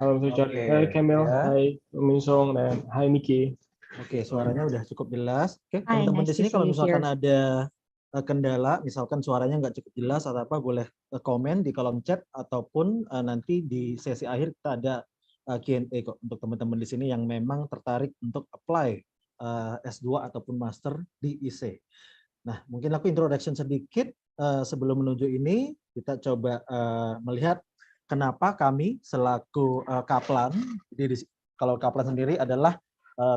Halo Mas Richard, hai Kamil, hai Minsong, dan hai Niki. Oke, suaranya udah cukup jelas. Oke, Hi, teman-teman nice di sini to kalau see you misalkan here. ada kendala, misalkan suaranya nggak cukup jelas atau apa, boleh komen di kolom chat ataupun nanti di sesi akhir kita ada Q&A kok untuk teman-teman di sini yang memang tertarik untuk apply S2 ataupun master di IESE. Nah, mungkin aku introduction sedikit sebelum menuju ini, kita coba melihat kenapa kami selaku Kaplan, jadi kalau Kaplan sendiri adalah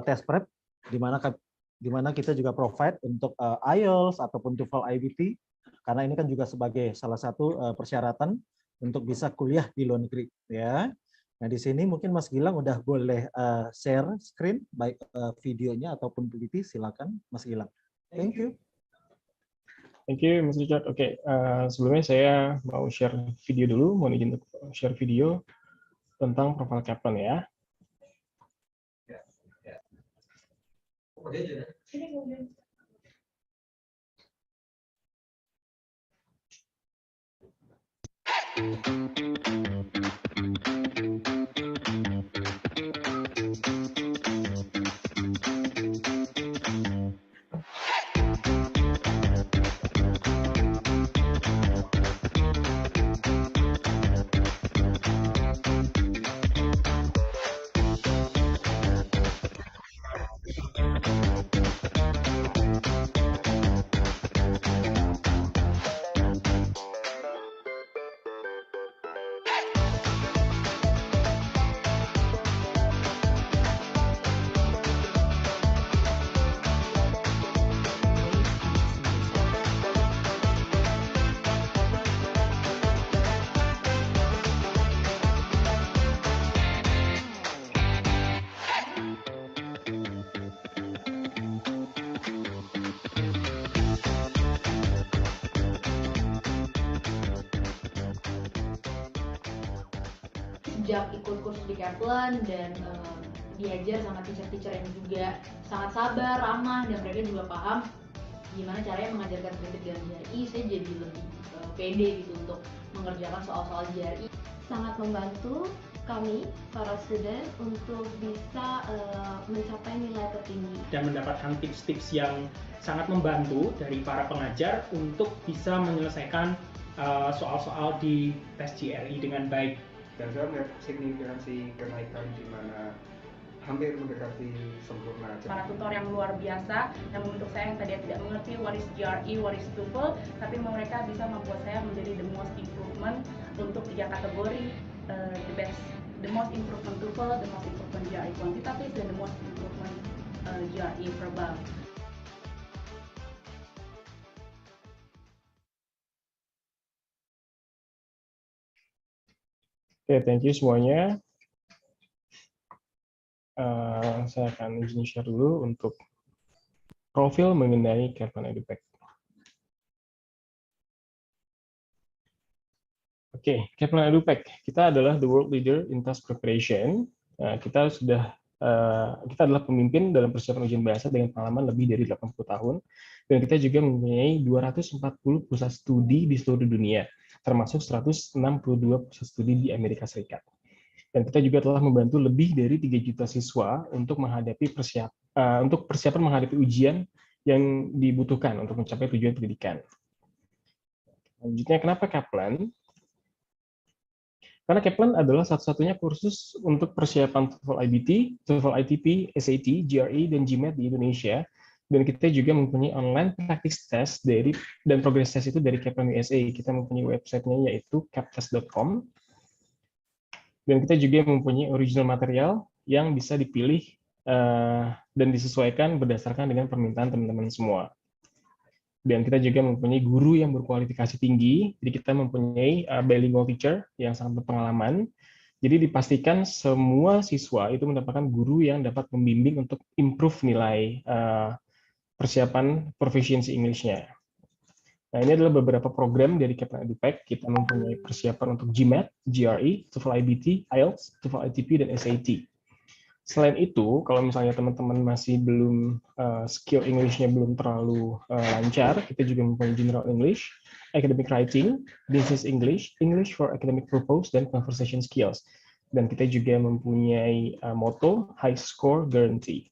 test prep, di mana kita juga provide untuk IELTS ataupun TOEFL IBT, karena ini kan juga sebagai salah satu persyaratan untuk bisa kuliah di luar negeri, ya. Nah, di sini mungkin Mas Gilang udah boleh share screen, baik videonya ataupun PPT, silakan Mas Gilang. Thank you. Thank you, Mas Richard. Oke, sebelumnya saya mau share video dulu, mohon izin untuk share video tentang profil Kaplan ya. Sejak ikut kursus di Kaplan dan diajar sama teacher-teacher yang juga sangat sabar, ramah, dan mereka juga paham gimana caranya mengajarkan kritik dan JRI, saya jadi lebih pede gitu untuk mengerjakan soal-soal JRI. Sangat membantu kami, para student, untuk bisa mencapai nilai tertinggi. Dan mendapatkan tips-tips yang sangat membantu dari para pengajar untuk bisa menyelesaikan soal-soal di tes JRI dengan baik. Dan saya melihat signifikansi kenaikan di mana hampir mendekati sempurna. Para tutor yang luar biasa, yang untuk saya yang tadi tidak mengerti what is GRE, what is TOEFL, tapi mereka bisa membuat saya menjadi the most improvement untuk 3 kategori, the most improvement TOEFL, the most improvement GRE kuantitatif, dan the most improvement GRE verbal. Oke, thank you semuanya. Saya akan izin share dulu untuk profil mengenai Kaplan Edupac. Oke, Kaplan Edupac, kita adalah the world leader in task preparation. Kita adalah pemimpin dalam persiapan ujian bahasa dengan pengalaman lebih dari 80 tahun, dan kita juga mempunyai 240 pusat studi di seluruh dunia, termasuk 162 pusat studi di Amerika Serikat. Dan kita juga telah membantu lebih dari 3 juta siswa untuk persiapan menghadapi ujian yang dibutuhkan untuk mencapai tujuan pendidikan. Selanjutnya, kenapa Kaplan? Karena Kaplan adalah satu-satunya kursus untuk persiapan TOEFL IBT, TOEFL ITP, SAT, GRE, dan GMAT di Indonesia. Dan kita juga mempunyai online practice test dan progress test itu dari Kaplan USA. Kita mempunyai websitenya yaitu kaptest.com. Dan kita juga mempunyai original material yang bisa dipilih dan disesuaikan berdasarkan dengan permintaan teman-teman semua. Dan kita juga mempunyai guru yang berkualifikasi tinggi, jadi kita mempunyai bilingual teacher yang sangat berpengalaman. Jadi dipastikan semua siswa itu mendapatkan guru yang dapat membimbing untuk improve nilai persiapan proficiency English-nya. Nah, ini adalah beberapa program dari Kaplan Edupac. Kita mempunyai persiapan untuk GMAT, GRE, TOEFL IBT, IELTS, TOEFL ITP, dan SAT. Selain itu, kalau misalnya teman-teman masih belum skill English-nya belum terlalu lancar, kita juga mempunyai General English, Academic Writing, Business English, English for Academic Purpose, dan Conversation Skills. Dan kita juga mempunyai motto High Score Guarantee.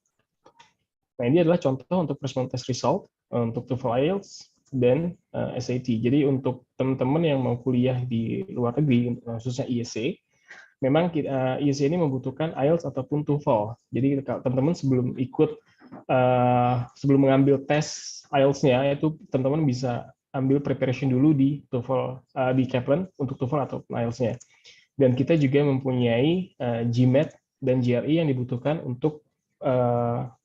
Nah, ini adalah contoh untuk personal test result untuk TOEFL IELTS dan SAT. Jadi untuk teman-teman yang mau kuliah di luar negeri, khususnya IESE, memang IESE ini membutuhkan IELTS ataupun TOEFL. Jadi teman-teman sebelum mengambil tes IELTS-nya, itu teman-teman bisa ambil preparation dulu di TOEFL, di Kaplan untuk TOEFL atau IELTS-nya. Dan kita juga mempunyai GMAT dan GRE yang dibutuhkan untuk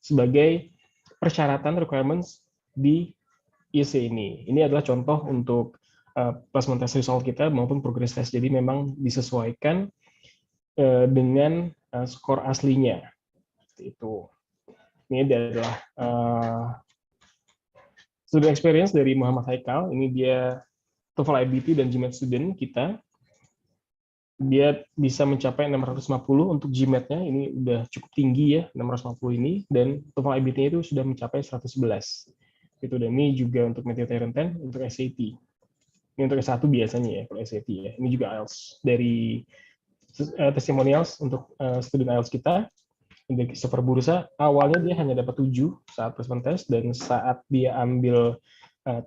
sebagai persyaratan requirements di IESE ini. Ini adalah contoh untuk placement test result kita maupun progress test. Jadi memang disesuaikan dengan skor aslinya. Seperti itu. Ini adalah student experience dari Muhammad Haikal. Ini dia TOEFL IBT dan GMAT student kita. Dia bisa mencapai 650 untuk GMAT-nya, ini udah cukup tinggi ya, 650 ini, dan TOEFL IBT-nya itu sudah mencapai 111. Itu, dan ini juga untuk Meteoteran 10, untuk SAT. Ini untuk S1 biasanya ya, kalau SAT ya. Ini juga IELTS dari testimonials untuk student IELTS kita. Dari Christopher Bursa, awalnya dia hanya dapat 7 saat placement test, dan saat dia ambil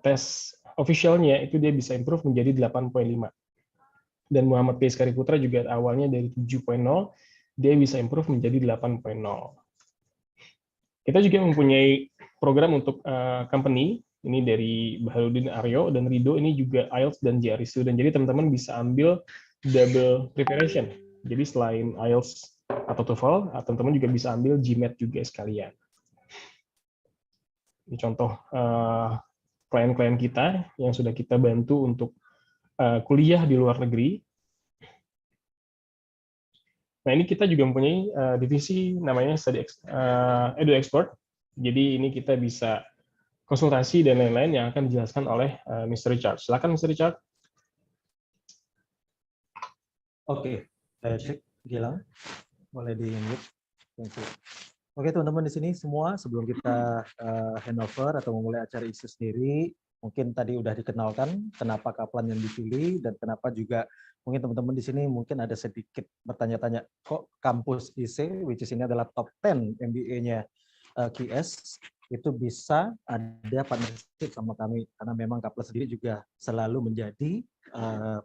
tes officialnya, itu dia bisa improve menjadi 8.5. Dan Muhammad P. Skari Putra juga awalnya dari 7.0, dia bisa improve menjadi 8.0. Kita juga mempunyai program untuk company, ini dari Baharudin Aryo dan Rido, ini juga IELTS dan GRE student. Jadi teman-teman bisa ambil double preparation. Jadi selain IELTS atau TOEFL, teman-teman juga bisa ambil GMAT juga sekalian. Ini contoh klien-klien kita yang sudah kita bantu untuk kuliah di luar negeri. Nah, ini kita juga mempunyai divisi namanya Edu Expert. Jadi ini kita bisa konsultasi dan lain-lain yang akan dijelaskan oleh Mr. Richard. Silakan Mr. Richard. Oke, cek Gilang, boleh di-mute. Thank you. Oke teman-teman di sini semua, sebelum kita handover atau memulai acara IESE sendiri, mungkin tadi udah dikenalkan kenapa Kaplan yang dipilih dan kenapa juga mungkin teman-teman di sini mungkin ada sedikit bertanya-tanya kok kampus IESE, which is ini adalah top 10 MBA-nya QS, itu bisa ada partnership sama kami karena memang Kaplan sendiri juga selalu menjadi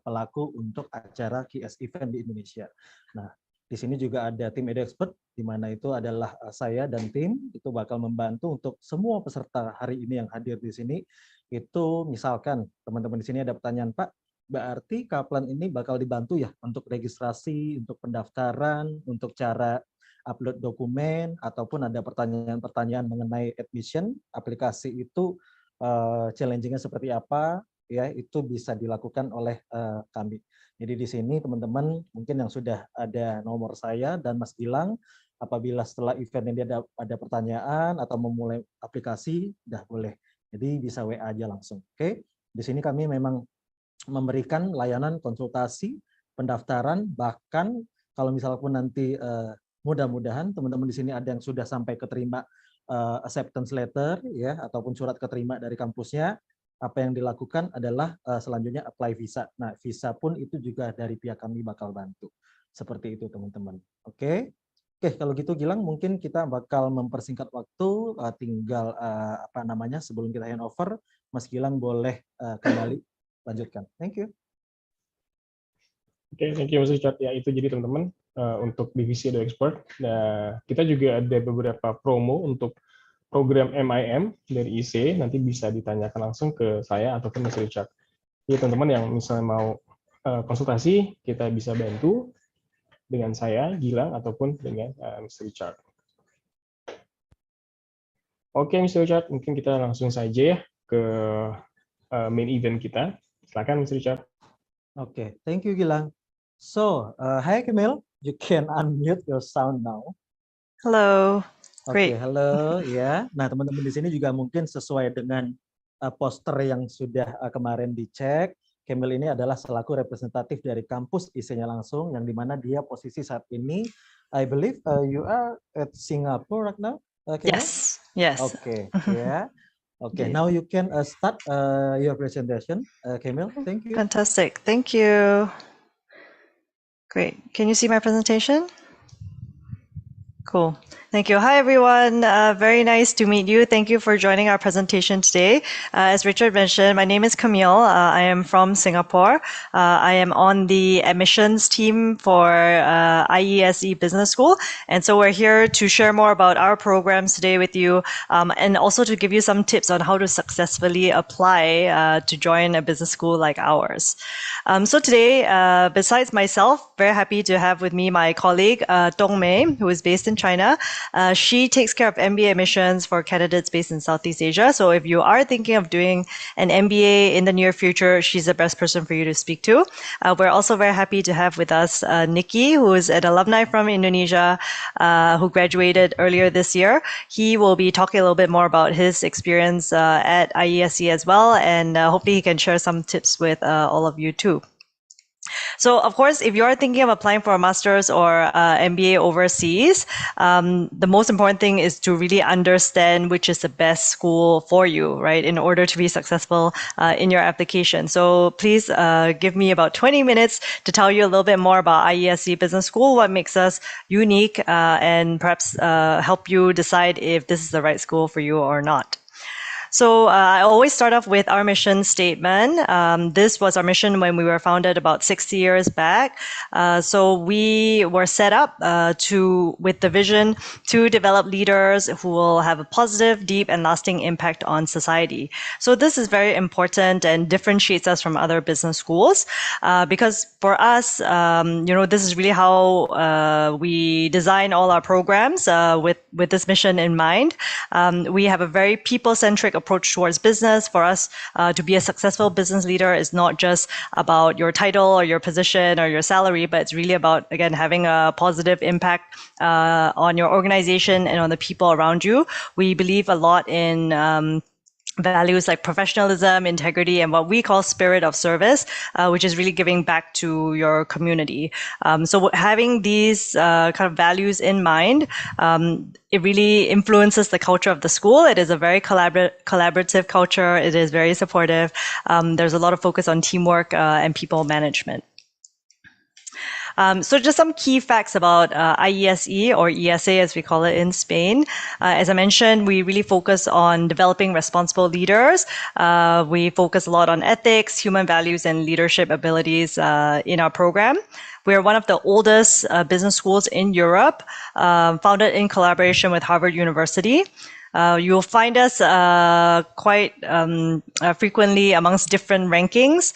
pelaku untuk acara QS event di Indonesia. Nah, di sini juga ada tim Edu Expert, di mana itu adalah saya dan tim itu bakal membantu untuk semua peserta hari ini yang hadir di sini. Itu misalkan teman-teman di sini ada pertanyaan, Pak, berarti Kaplan ini bakal dibantu ya untuk registrasi, untuk pendaftaran, untuk cara upload dokumen, ataupun ada pertanyaan-pertanyaan mengenai admission, aplikasi itu challenging-nya seperti apa, ya itu bisa dilakukan oleh kami. Jadi di sini teman-teman mungkin yang sudah ada nomor saya dan Mas Gilang, apabila setelah event ini ada pertanyaan atau memulai aplikasi, udah boleh. Jadi bisa WA aja langsung. Oke. Di sini kami memang memberikan layanan konsultasi, pendaftaran, bahkan kalau misalkan nanti mudah-mudahan teman-teman di sini ada yang sudah sampai keterima acceptance letter ya ataupun surat keterima dari kampusnya, apa yang dilakukan adalah selanjutnya apply visa. Nah, visa pun itu juga dari pihak kami bakal bantu. Seperti itu teman-teman. Oke. Oke, kalau gitu Gilang mungkin kita bakal mempersingkat waktu, tinggal sebelum kita handover, Mas Gilang boleh kembali lanjutkan. Thank you. Oke, thank you Mas Richard. Ya, itu jadi teman-teman untuk divisi Edu Expert. Nah, kita juga ada beberapa promo untuk program MIM dari IESE, nanti bisa ditanyakan langsung ke saya ataupun Mas Richard. Jadi teman-teman yang misalnya mau konsultasi, kita bisa bantu dengan saya, Gilang, ataupun dengan Mr. Richard. Oke, Mr. Richard, mungkin kita langsung saja ya ke main event kita. Silakan, Mr. Richard. Oke, thank you Gilang. So, hi Camille, you can unmute your sound now. Hello. Oke, Great. halo ya. Nah, teman-teman di sini juga mungkin sesuai dengan poster yang sudah kemarin dicek, Camille ini adalah selaku representatif dari kampus IESE-nya langsung, yang dimana dia posisi saat ini, I believe you are at Singapore right now, Camille? Yes. Yes. Oke, ya. Oke, now you can start your presentation, Camille. Thank you. Fantastic. Thank you. Great. Can you see my presentation? Cool. Thank you. Hi, everyone. Very nice to meet you. Thank you for joining our presentation today. As Richard mentioned, my name is Camille. I am from Singapore. I am on the admissions team for IESE Business School. And so we're here to share more about our programs today with you, and also to give you some tips on how to successfully apply to join a business school like ours. So today, besides myself, very happy to have with me my colleague, Dong Mei, who is based in China. She takes care of MBA admissions for candidates based in Southeast Asia. So if you are thinking of doing an MBA in the near future, she's the best person for you to speak to. We're also very happy to have with us Nikki, who is an alumni from Indonesia, who graduated earlier this year. He will be talking a little bit more about his experience at IESE as well, and hopefully he can share some tips with all of you too. So, of course, if you are thinking of applying for a master's or MBA overseas, the most important thing is to really understand which is the best school for you, right, in order to be successful in your application. So please give me about 20 minutes to tell you a little bit more about IESE Business School, what makes us unique, and perhaps help you decide if this is the right school for you or not. So I always start off with our mission statement. This was our mission when we were founded about 60 years back. So we were set up with the vision to develop leaders who will have a positive, deep, and lasting impact on society. So this is very important and differentiates us from other business schools, because for us, this is really how we design all our programs with this mission in mind. We have a very people-centric approach towards business. For us, to be a successful business leader is not just about your title or your position or your salary, but it's really about, again, having a positive impact on your organization and on the people around you. We believe a lot in values like professionalism, integrity, and what we call spirit of service, which is really giving back to your community. So having these kind of values in mind, it really influences the culture of the school. It is a very collaborative culture. It is very supportive. There's a lot of focus on teamwork and people management. So just some key facts about IESE, or ESA as we call it in Spain. As I mentioned, we really focus on developing responsible leaders. We focus a lot on ethics, human values, and leadership abilities in our program. We are one of the oldest business schools in Europe, founded in collaboration with Harvard University. You'll find us quite frequently amongst different rankings.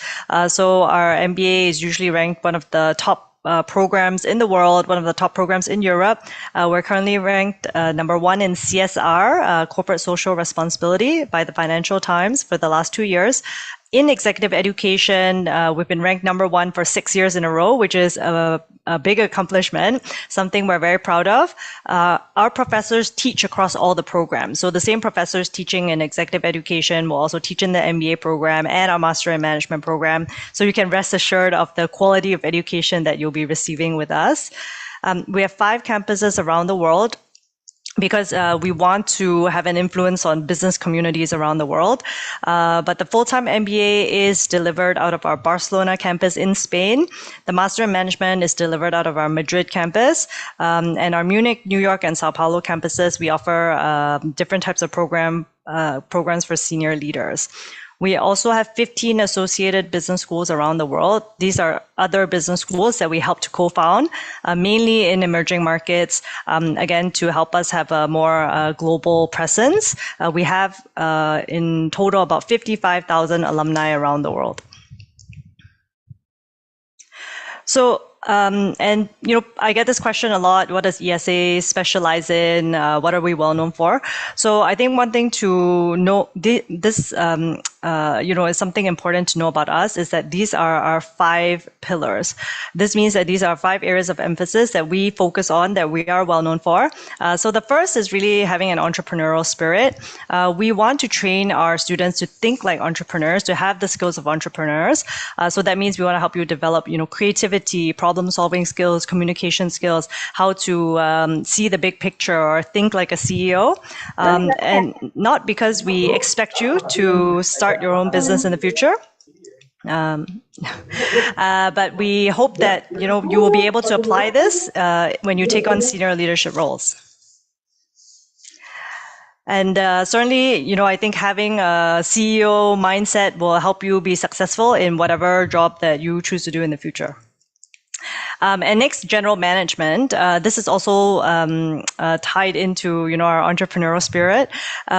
So our MBA is usually ranked one of the top programs in the world, one of the top programs in Europe. We're currently ranked number 1 in CSR, Corporate Social Responsibility, by the Financial Times for the last 2 years. In executive education, we've been ranked number 1 for 6 years in a row, which is a big accomplishment, something we're very proud of. Our professors teach across all the programs. So the same professors teaching in executive education will also teach in the MBA program and our Master in Management program. So you can rest assured of the quality of education that you'll be receiving with us. We have 5 campuses around the world, because we want to have an influence on business communities around the world. But the full-time MBA is delivered out of our Barcelona campus in Spain. The Master in Management is delivered out of our Madrid campus. And our Munich, New York, and Sao Paulo campuses, we offer different types of programs for senior leaders. We also have 15 associated business schools around the world. These are other business schools that we help to co-found, mainly in emerging markets, again, to help us have a more global presence. We have in total about 55,000 alumni around the world. So, and I get this question a lot. What does ESA specialize in? What are we well known for? So I think one thing to know, this is something important to know about us, is that these are our 5 pillars. This means that these are 5 areas of emphasis that we focus on, that we are well known for. So the first is really having an entrepreneurial spirit. We want to train our students to think like entrepreneurs, to have the skills of entrepreneurs. So that means we want to help you develop, creativity, problem-solving skills, communication skills, how to see the big picture or think like a CEO. And not because we expect you to start your own business in the future, But we hope that you will be able to apply this when you take on senior leadership roles. And certainly, I think having a CEO mindset will help you be successful in whatever job that you choose to do in the future. And next, general management. This is also tied into our entrepreneurial spirit.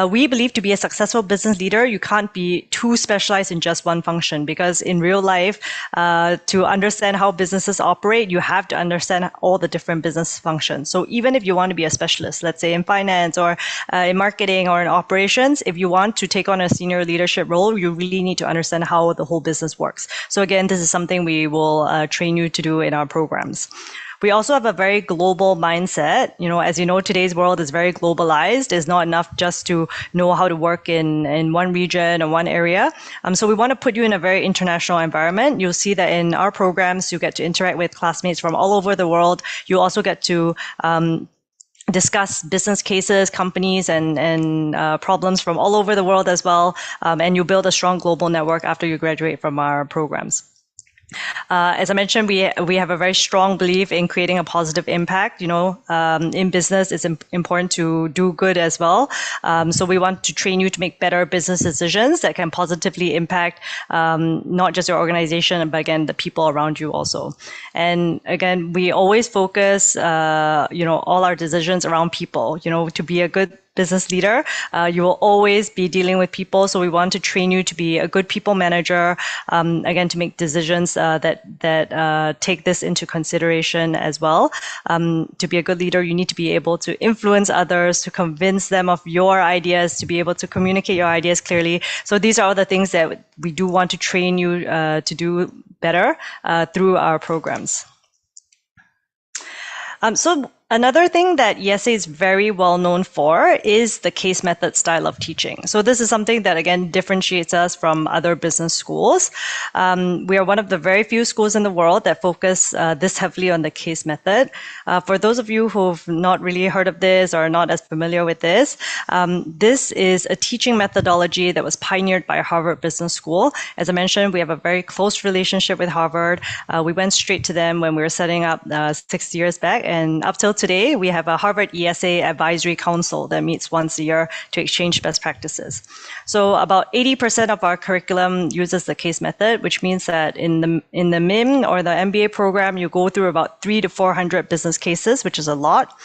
We believe to be a successful business leader, you can't be too specialized in just one function, because in real life, to understand how businesses operate, you have to understand all the different business functions. So even if you want to be a specialist, let's say in finance or in marketing or in operations, if you want to take on a senior leadership role, you really need to understand how the whole business works. So again, this is something we will train you to do in our programs. We also have a very global mindset. As you know, today's world is very globalized. It's not enough just to know how to work in one region or one area. So we want to put you in a very international environment. You'll see that in our programs, you get to interact with classmates from all over the world. You also get to discuss business cases, companies, and problems from all over the world as well. And you build a strong global network after you graduate from our programs. As I mentioned, we have a very strong belief in creating a positive impact. In business, it's important to do good as well. So we want to train you to make better business decisions that can positively impact not just your organization, but again, the people around you also. And again, we always focus, all our decisions around people. To be a good business leader, you will always be dealing with people. So we want to train you to be a good people manager, again, to make decisions that take this into consideration as well. To be a good leader, you need to be able to influence others, to convince them of your ideas, to be able to communicate your ideas clearly. So these are all the things that we do want to train you to do better through our programs. So another thing that IESE is very well known for is the case method style of teaching. So this is something that, again, differentiates us from other business schools. We are one of the very few schools in the world that focus this heavily on the case method. For those of you who've not really heard of this or are not as familiar with this, this is a teaching methodology that was pioneered by Harvard Business School. As I mentioned, we have a very close relationship with Harvard. We went straight to them when we were setting up 6 years back, and up till today, we have a Harvard IESE Advisory Council that meets once a year to exchange best practices. So about 80% of our curriculum uses the case method, which means that in the MIM or the MBA program, you go through about 300 to 400 business cases, which is a lot.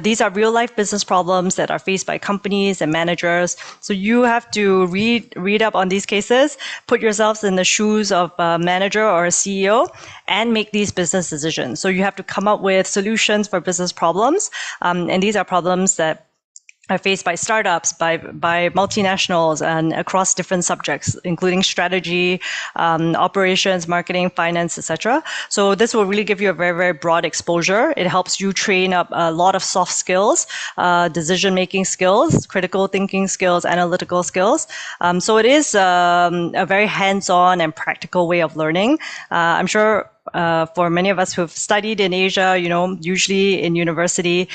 These are real life business problems that are faced by companies and managers. So you have to read up on these cases, put yourselves in the shoes of a manager or a CEO, and make these business decisions. So you have to come up with solutions for business problems. And these are problems that are faced by startups, by multinationals, and across different subjects, including strategy, operations, marketing, finance, etc. So this will really give you a very, very broad exposure. It helps you train up a lot of soft skills, decision-making skills, critical thinking skills, analytical skills. So it is a very hands-on and practical way of learning. I'm sure for many of us who've studied in Asia, usually in university,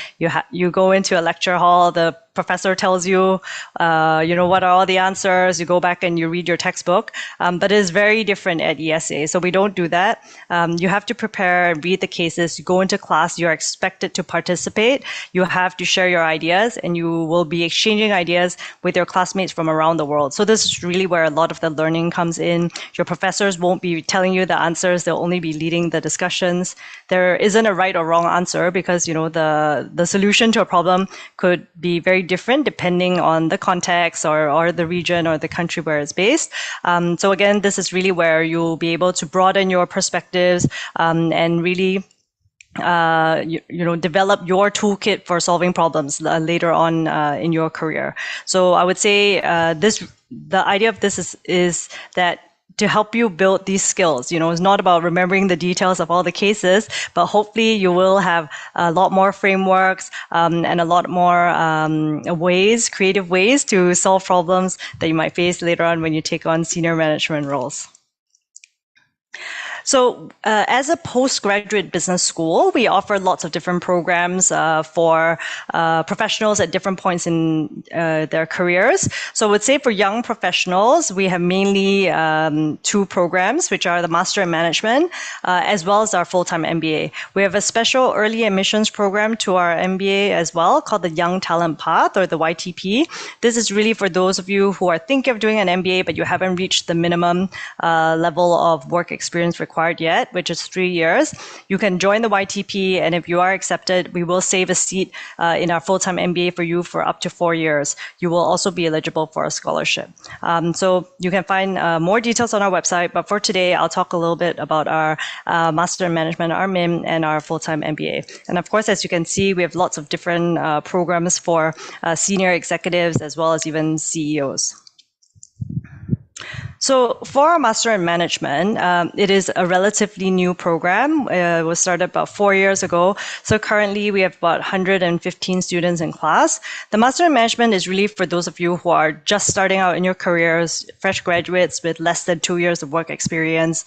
you go into a lecture hall, the professor tells you, what are all the answers, you go back and you read your textbook, but it is very different at IESE. So we don't do that. You have to prepare and read the cases, you go into class, you're expected to participate, you have to share your ideas, and you will be exchanging ideas with your classmates from around the world. So this is really where a lot of the learning comes in. Your professors won't be telling you the answers, they'll only be leading the discussions. There isn't a right or wrong answer because, the solution to a problem could be very different depending on the context or the region or the country where it's based. So again, this is really where you'll be able to broaden your perspectives and really develop your toolkit for solving problems later on in your career. So I would say the idea of this is that to help you build these skills, it's not about remembering the details of all the cases, but hopefully you will have a lot more frameworks and a lot more creative ways to solve problems that you might face later on when you take on senior management roles. So as a postgraduate business school, we offer lots of different programs for professionals at different points in their careers. So I would say for young professionals, we have mainly two programs, which are the Master in Management, as well as our full-time MBA. We have a special early admissions program to our MBA as well, called the Young Talent Path, or the YTP. This is really for those of you who are thinking of doing an MBA, but you haven't reached the minimum level of work experience required yet, which is 3 years. You can join the YTP, and if you are accepted, we will save a seat in our full-time MBA for you for up to 4 years. You will also be eligible for a scholarship. So you can find more details on our website, but for today, I'll talk a little bit about our Master in Management, our MIM, and our full-time MBA. And of course, as you can see, we have lots of different programs for senior executives as well as even CEOs. So for our Master in Management, it is a relatively new program. It was started about 4 years ago. So currently we have about 115 students in class. The Master in Management is really for those of you who are just starting out in your careers, fresh graduates with less than 2 years of work experience.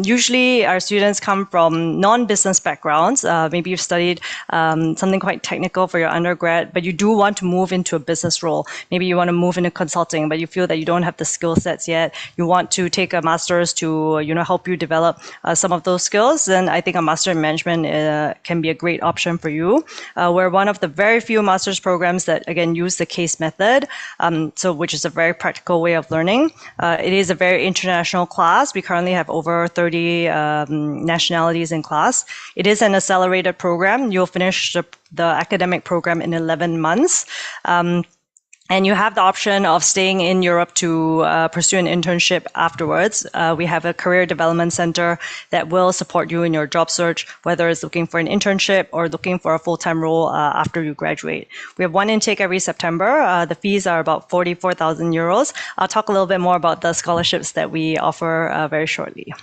Usually our students come from non-business backgrounds. Maybe you've studied something quite technical for your undergrad, but you do want to move into a business role. Maybe you want to move into consulting, but you feel that you don't have the skill sets yet. You want to take a master's to, help you develop some of those skills, then I think a Master in Management can be a great option for you. We're one of the very few master's programs that, again, use the case method, which is a very practical way of learning. It is a very international class. We currently have over 30 nationalities in class. It is an accelerated program. You'll finish the academic program in 11 months. And you have the option of staying in Europe to pursue an internship afterwards. We have a career development center that will support you in your job search, whether it's looking for an internship or looking for a full-time role after you graduate. We have one intake every September. The fees are about 44,000 euros. I'll talk a little bit more about the scholarships that we offer very shortly.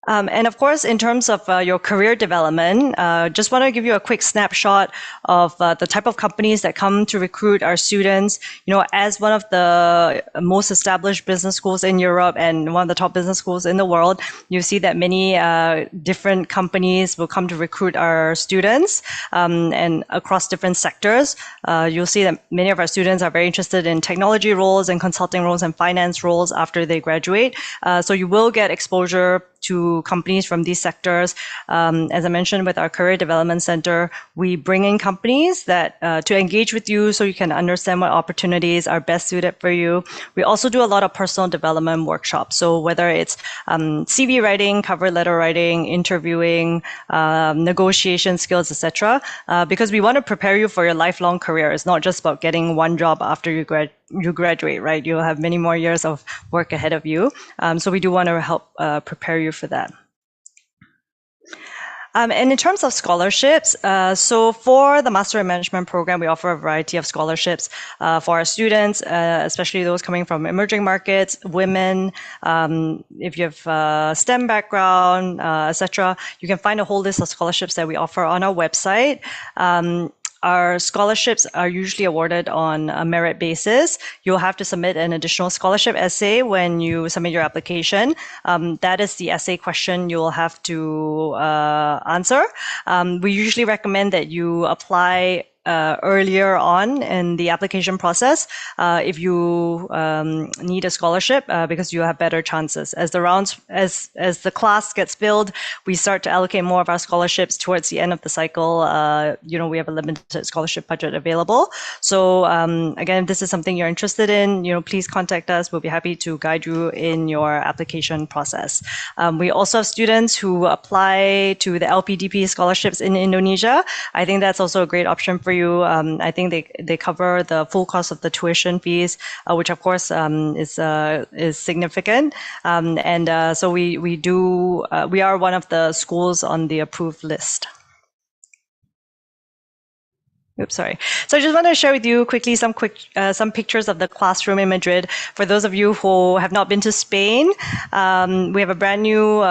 And of course, in terms of your career development, just want to give you a quick snapshot of the type of companies that come to recruit our students. As one of the most established business schools in Europe and one of the top business schools in the world, you see that many different companies will come to recruit our students, and across different sectors. You'll see that many of our students are very interested in technology roles and consulting roles and finance roles after they graduate. So you will get exposure to companies from these sectors. As I mentioned, with our Career Development Center, we bring in companies that to engage with you so you can understand what opportunities are best suited for you. We also do a lot of personal development workshops. So whether it's CV writing, cover letter writing, interviewing, negotiation skills, etc., because we want to prepare you for your lifelong career. It's not just about getting one job after you graduate, right? You'll have many more years of work ahead of you. So we do want to help prepare you for that. And in terms of scholarships, so for the Master in Management program, we offer a variety of scholarships for our students, especially those coming from emerging markets, women, if you have STEM background, etc. You can find a whole list of scholarships that we offer on our website. Our scholarships are usually awarded on a merit basis. You'll have to submit an additional scholarship essay when you submit your application. That is the essay question you'll have to answer. We usually recommend that you apply earlier on in the application process if you need a scholarship, because you have better chances. As the class gets filled, we start to allocate more of our scholarships towards the end of the cycle. We have a limited scholarship budget available. So again, if this is something you're interested in, please contact us. We'll be happy to guide you in your application process. We also have students who apply to the LPDP scholarships in Indonesia. I think that's also a great option for you. I think they cover the full cost of the tuition fees, which of course is significant. So we are one of the schools on the approved list. Oops, sorry. So I just want to share with you quickly some pictures of the classroom in Madrid. For those of you who have not been to Spain, we have a brand new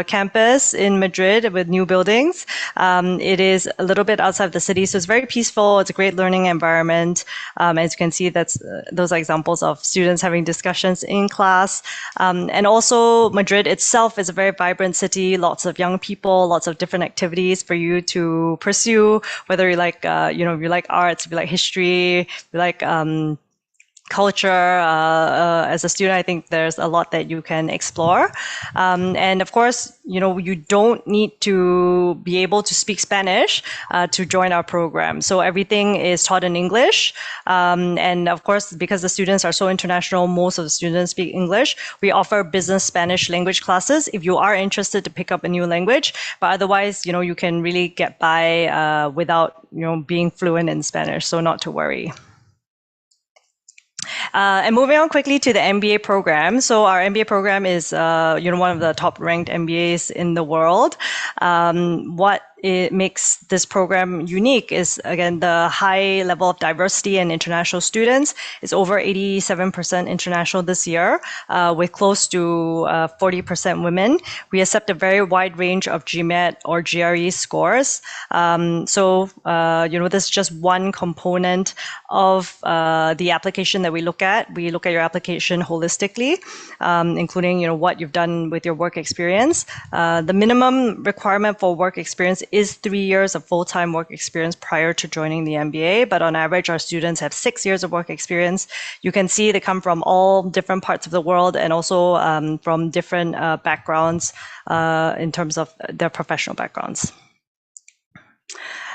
campus in Madrid with new buildings. It is a little bit outside of the city, so it's very peaceful. It's a great learning environment. As you can see, those are examples of students having discussions in class. And also Madrid itself is a very vibrant city, lots of young people, lots of different activities for you to pursue, whether you like, if you like arts, if you like history, if you like culture. As a student, I think there's a lot that you can explore. And of course, you don't need to be able to speak Spanish to join our program. So everything is taught in English. And of course, because the students are so international, most of the students speak English. We offer business Spanish language classes if you are interested to pick up a new language. But otherwise, you can really get by without, being fluent in Spanish. So not to worry. And moving on quickly to the MBA program. So our MBA program is, one of the top ranked MBAs in the world. What it makes this program unique is, again, the high level of diversity and international students. It's over 87% international this year, with close to 40% women. We accept a very wide range of GMAT or GRE scores. This is just one component of the application that we look at. We look at your application holistically, including, what you've done with your work experience. The minimum requirement for work experience is 3 years of full-time work experience prior to joining the MBA, but on average, our students have 6 years of work experience. You can see they come from all different parts of the world and also from different backgrounds in terms of their professional backgrounds.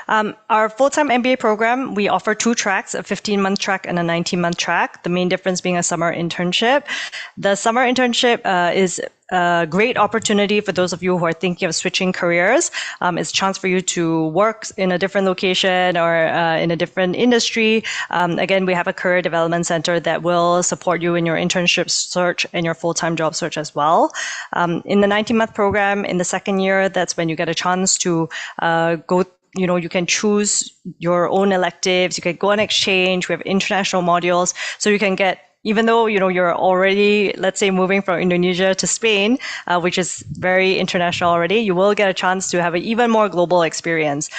Our full-time MBA program, we offer 2 tracks, a 15-month track and a 19-month track, the main difference being a summer internship. The summer internship is a great opportunity for those of you who are thinking of switching careers. It's a chance for you to work in a different location or in a different industry. Again, we have a career development center that will support you in your internship search and your full-time job search as well. In the 19-month program, in the second year, that's when you get a chance to go. You can choose your own electives. You can go on exchange. We have international modules. So you can get, even though, you're already, let's say, moving from Indonesia to Spain, which is very international already, you will get a chance to have an even more global experience,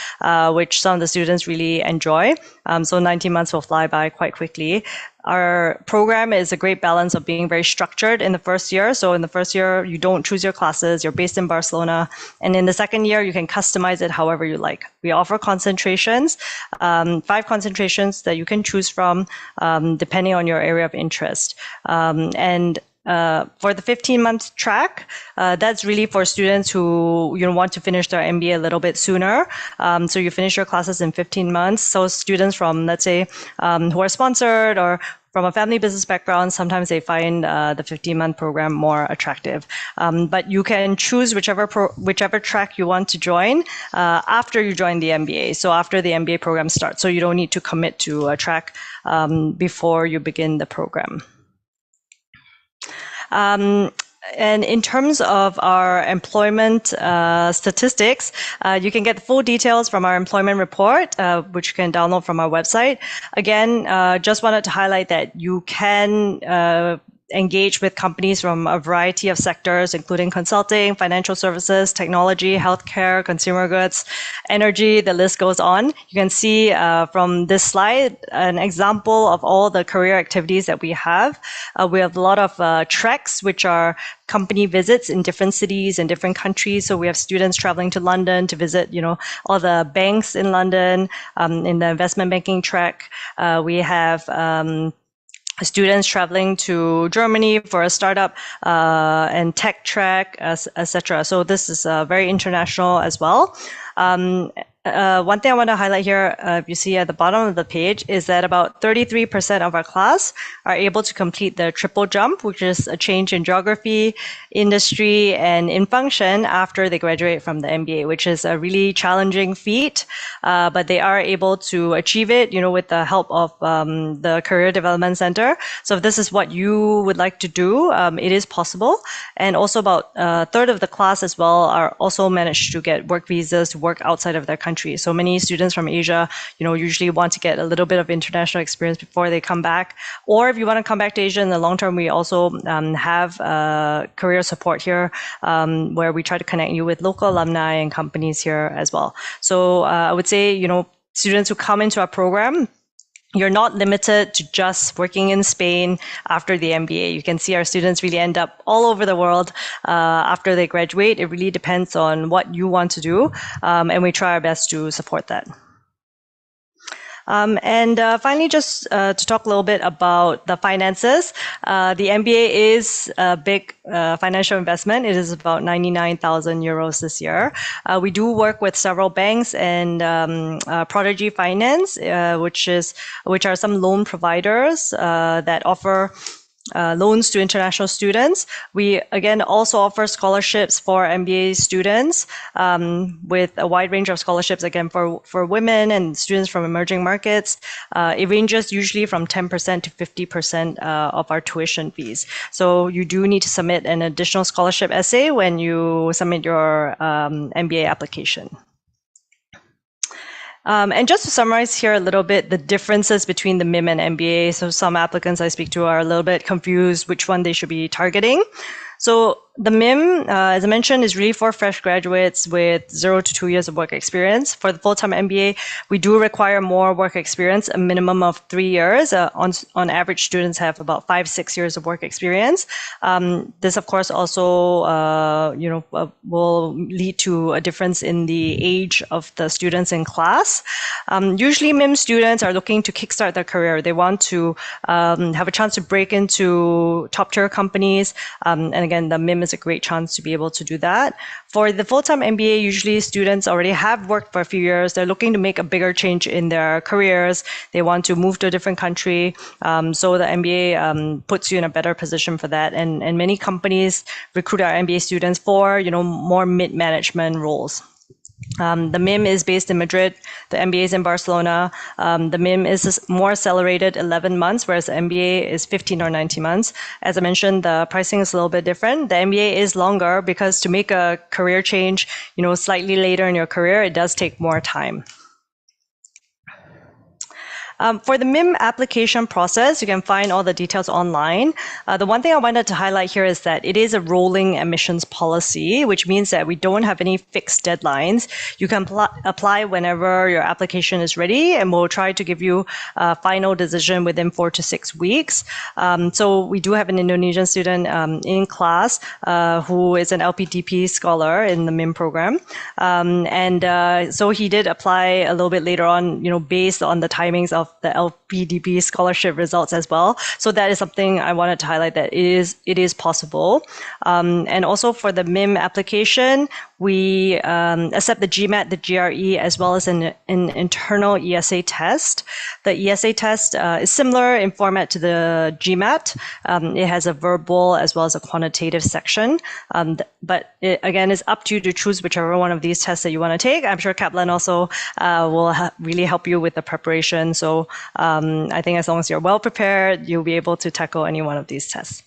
which some of the students really enjoy. So 19 months will fly by quite quickly. Our program is a great balance of being very structured in the first year. So in the first year, you don't choose your classes. You're based in Barcelona. And in the second year, you can customize it however you like. We offer concentrations, 5 concentrations that you can choose from depending on your area of interest. For the 15-month track, that's really for students who want to finish their MBA a little bit sooner. So you finish your classes in 15 months. So students from, let's say, who are sponsored or from a family business background, sometimes they find the 15-month program more attractive. But you can choose whichever track you want to join after you join the MBA. So after the MBA program starts, so you don't need to commit to a track before you begin the program. And in terms of our employment statistics, you can get the full details from our employment report, which you can download from our website. Again, just wanted to highlight that you can engage with companies from a variety of sectors, including consulting, financial services, technology, healthcare, consumer goods, energy, the list goes on. You can see from this slide an example of all the career activities that we have. We have a lot of treks, which are company visits in different cities and different countries. So we have students traveling to London to visit, all the banks in London, in the investment banking track. We have students traveling to Germany for a startup and tech track, etc. So this is very international as well. One thing I want to highlight here, you see at the bottom of the page, is that about 33% of our class are able to complete the triple jump, which is a change in geography, industry, and in function after they graduate from the MBA, which is a really challenging feat, but they are able to achieve it, with the help of the Career Development Center. So if this is what you would like to do, it is possible. And also about a third of the class as well are also managed to get work visas to work outside of their country country. So many students from Asia, usually want to get a little bit of international experience before they come back. Or if you want to come back to Asia in the long term, we also have career support here, where we try to connect you with local alumni and companies here as well. So I would say, students who come into our program, you're not limited to just working in Spain after the MBA. You can see our students really end up all over the world after they graduate. It really depends on what you want to do, and we try our best to support that. And finally, just to talk a little bit about the finances. The MBA is a big financial investment. It is about 99,000 euros this year. We do work with several banks and Prodigy Finance, which are some loan providers that offer loans to international students. We again also offer scholarships for MBA students with a wide range of scholarships, again for women and students from emerging markets. It ranges usually from 10% to 50% of our tuition fees. So you do need to submit an additional scholarship essay when you submit your MBA application. And just to summarize here a little bit, the differences between the MIM and MBA. So some applicants I speak to are a little bit confused which one they should be targeting. So the MIM, as I mentioned, is really for fresh graduates with 0 to 2 years of work experience. For the full-time MBA, we do require more work experience, a minimum of 3 years. On average, students have about 5-6 years of work experience. This, of course, also will lead to a difference in the age of the students in class. Usually, MIM students are looking to kickstart their career. They want to have a chance to break into top-tier companies, and again, the MIM is a great chance to be able to do that. For the full-time MBA, usually students already have worked for a few years. They're looking to make a bigger change in their careers. They want to move to a different country. So the MBA puts you in a better position for that. And many companies recruit our MBA students for, more mid-management roles. The MIM is based in Madrid. The MBA is in Barcelona. The MIM is more accelerated, 11 months, whereas the MBA is 15 or 19 months. As I mentioned, the pricing is a little bit different. The MBA is longer because to make a career change, slightly later in your career, it does take more time. For the MIM application process, you can find all the details online. The one thing I wanted to highlight here is that it is a rolling admissions policy, which means that we don't have any fixed deadlines. You can apply whenever your application is ready, and we'll try to give you a final decision within 4 to 6 weeks. So we do have an Indonesian student in class who is an LPDP scholar in the MIM program. So he did apply a little bit later on, based on the timings of the LPDP scholarship results as well. So that is something I wanted to highlight, that it is possible. And also for the MIM application, we accept the GMAT, the GRE, as well as an internal ESA test. The ESA test is similar in format to the GMAT. It has a verbal as well as a quantitative section. But it, again, is up to you to choose whichever one of these tests that you want to take. I'm sure Kaplan also will really help you with the preparation. So I think as long as you're well prepared, you'll be able to tackle any one of these tests.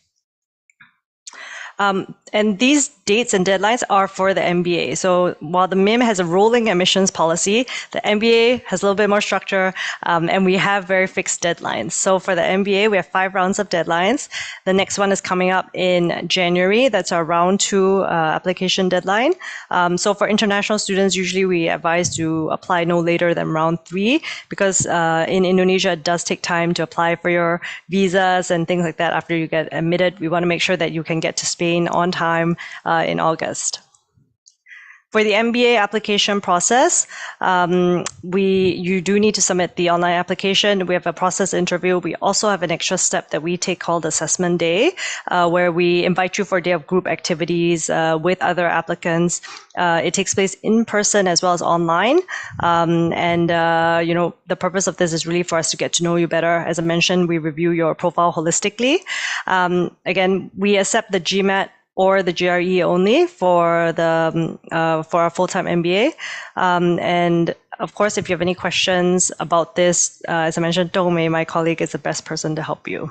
And these dates and deadlines are for the MBA. So while the MIM has a rolling admissions policy, the MBA has a little bit more structure, and we have very fixed deadlines. So for the MBA, we have 5 rounds of deadlines. The next one is coming up in January. That's our round 2 application deadline. So for international students, usually we advise to apply no later than round 3, because in Indonesia, it does take time to apply for your visas and things like that after you get admitted. We want to make sure that you can get to Spain on time in August. For the MBA application process, you do need to submit the online application. We have a process interview. We also have an extra step that we take called assessment day, where we invite you for a day of group activities with other applicants. It takes place in person as well as online. The purpose of this is really for us to get to know you better. As I mentioned, we review your profile holistically. Again, we accept the GMAT or the GRE only for our full-time MBA. And of course, if you have any questions about this, as I mentioned, Tome, my colleague, is the best person to help you.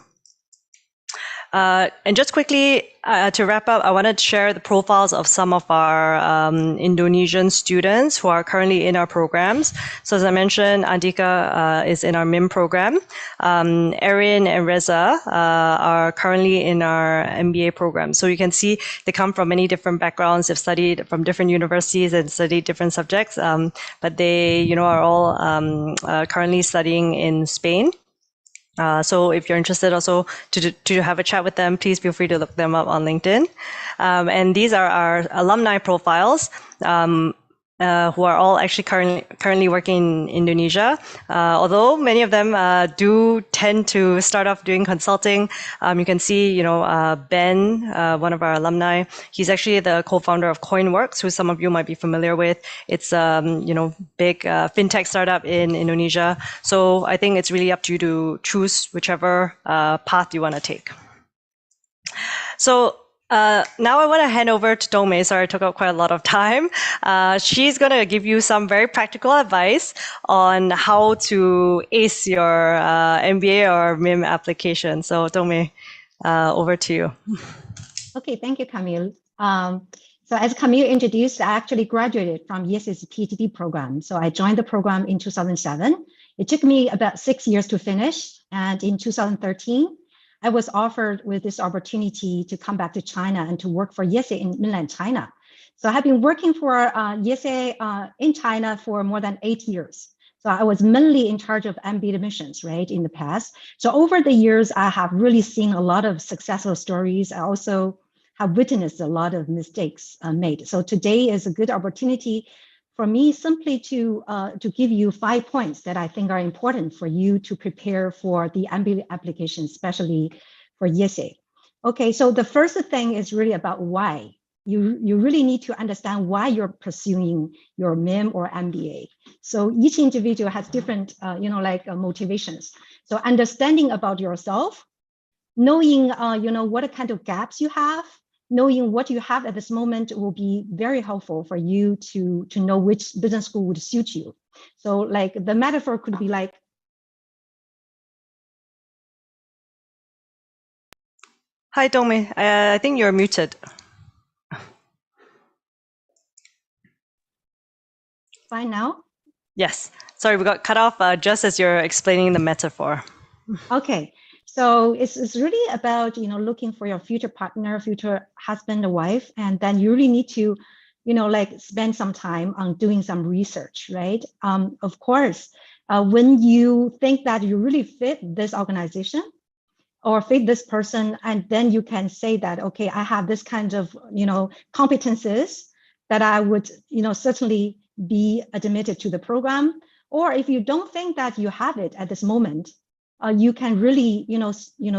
And just quickly to wrap up, I wanted to share the profiles of some of our Indonesian students who are currently in our programs. So as I mentioned, Andika is in our MIM program. Erin and Reza are currently in our MBA program. So you can see they come from many different backgrounds. They've studied from different universities and studied different subjects, but they, are all currently studying in Spain. So if you're interested also to have a chat with them, please feel free to look them up on LinkedIn. And these are our alumni profiles, who are all actually currently working in Indonesia. Although many of them do tend to start off doing consulting. You can see, Ben, one of our alumni, he's actually the co-founder of CoinWorks, who some of you might be familiar with. It's big fintech startup in Indonesia. So I think it's really up to you to choose whichever path you want to take. So now I want to hand over to Dome. Sorry, I took up quite a lot of time. She's going to give you some very practical advice on how to ace your MBA or MIM application. So Dome, over to you. Okay, thank you, Camille. So as Camille introduced, I actually graduated from IESE's PhD program. So I joined the program in 2007. It took me about 6 years to finish. And in 2013, I was offered with this opportunity to come back to China and to work for IESE in mainland China. So I have been working for IESE in China for more than 8 years. So I was mainly in charge of MBA admissions, right, in the past. So over the years, I have really seen a lot of successful stories. I also have witnessed a lot of mistakes made. So today is a good opportunity for me simply to give you 5 points that I think are important for you to prepare for the MBA application, especially for IESE. Okay, so the first thing is really about why. You really need to understand why you're pursuing your MIM or MBA. So each individual has different, motivations. So understanding about yourself, knowing, what kind of gaps you have, knowing what you have at this moment will be very helpful for you to know which business school would suit you. So like the metaphor could be like, hi, Dome. I think you're muted. fine now? Yes. Sorry, we got cut off just as you're explaining the metaphor. Okay. So it's really about, looking for your future partner, future husband or wife, and then you really need to, spend some time on doing some research, right? Of course, when you think that you really fit this organization or fit this person, and then you can say that, okay, I have this kind of, competences that I would, certainly be admitted to the program. Or if you don't think that you have it at this moment, you can really,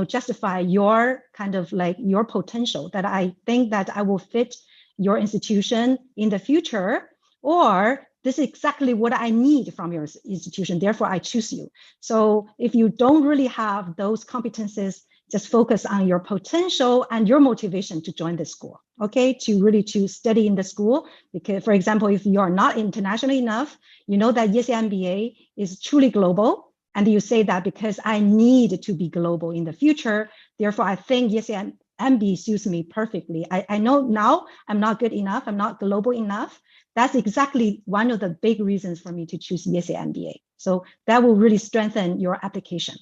justify your kind of like your potential that I think that I will fit your institution in the future, or this is exactly what I need from your institution, therefore I choose you. So if you don't really have those competencies, just focus on your potential and your motivation to join the school, okay? To study in the school, because for example, if you are not international enough, you know that IESE MBA is truly global, and you say that because I need to be global in the future, therefore I think IESE MBA suits me perfectly. I know now I'm not good enough, I'm not global enough. That's exactly one of the big reasons for me to choose IESE MBA. So that will really strengthen your application.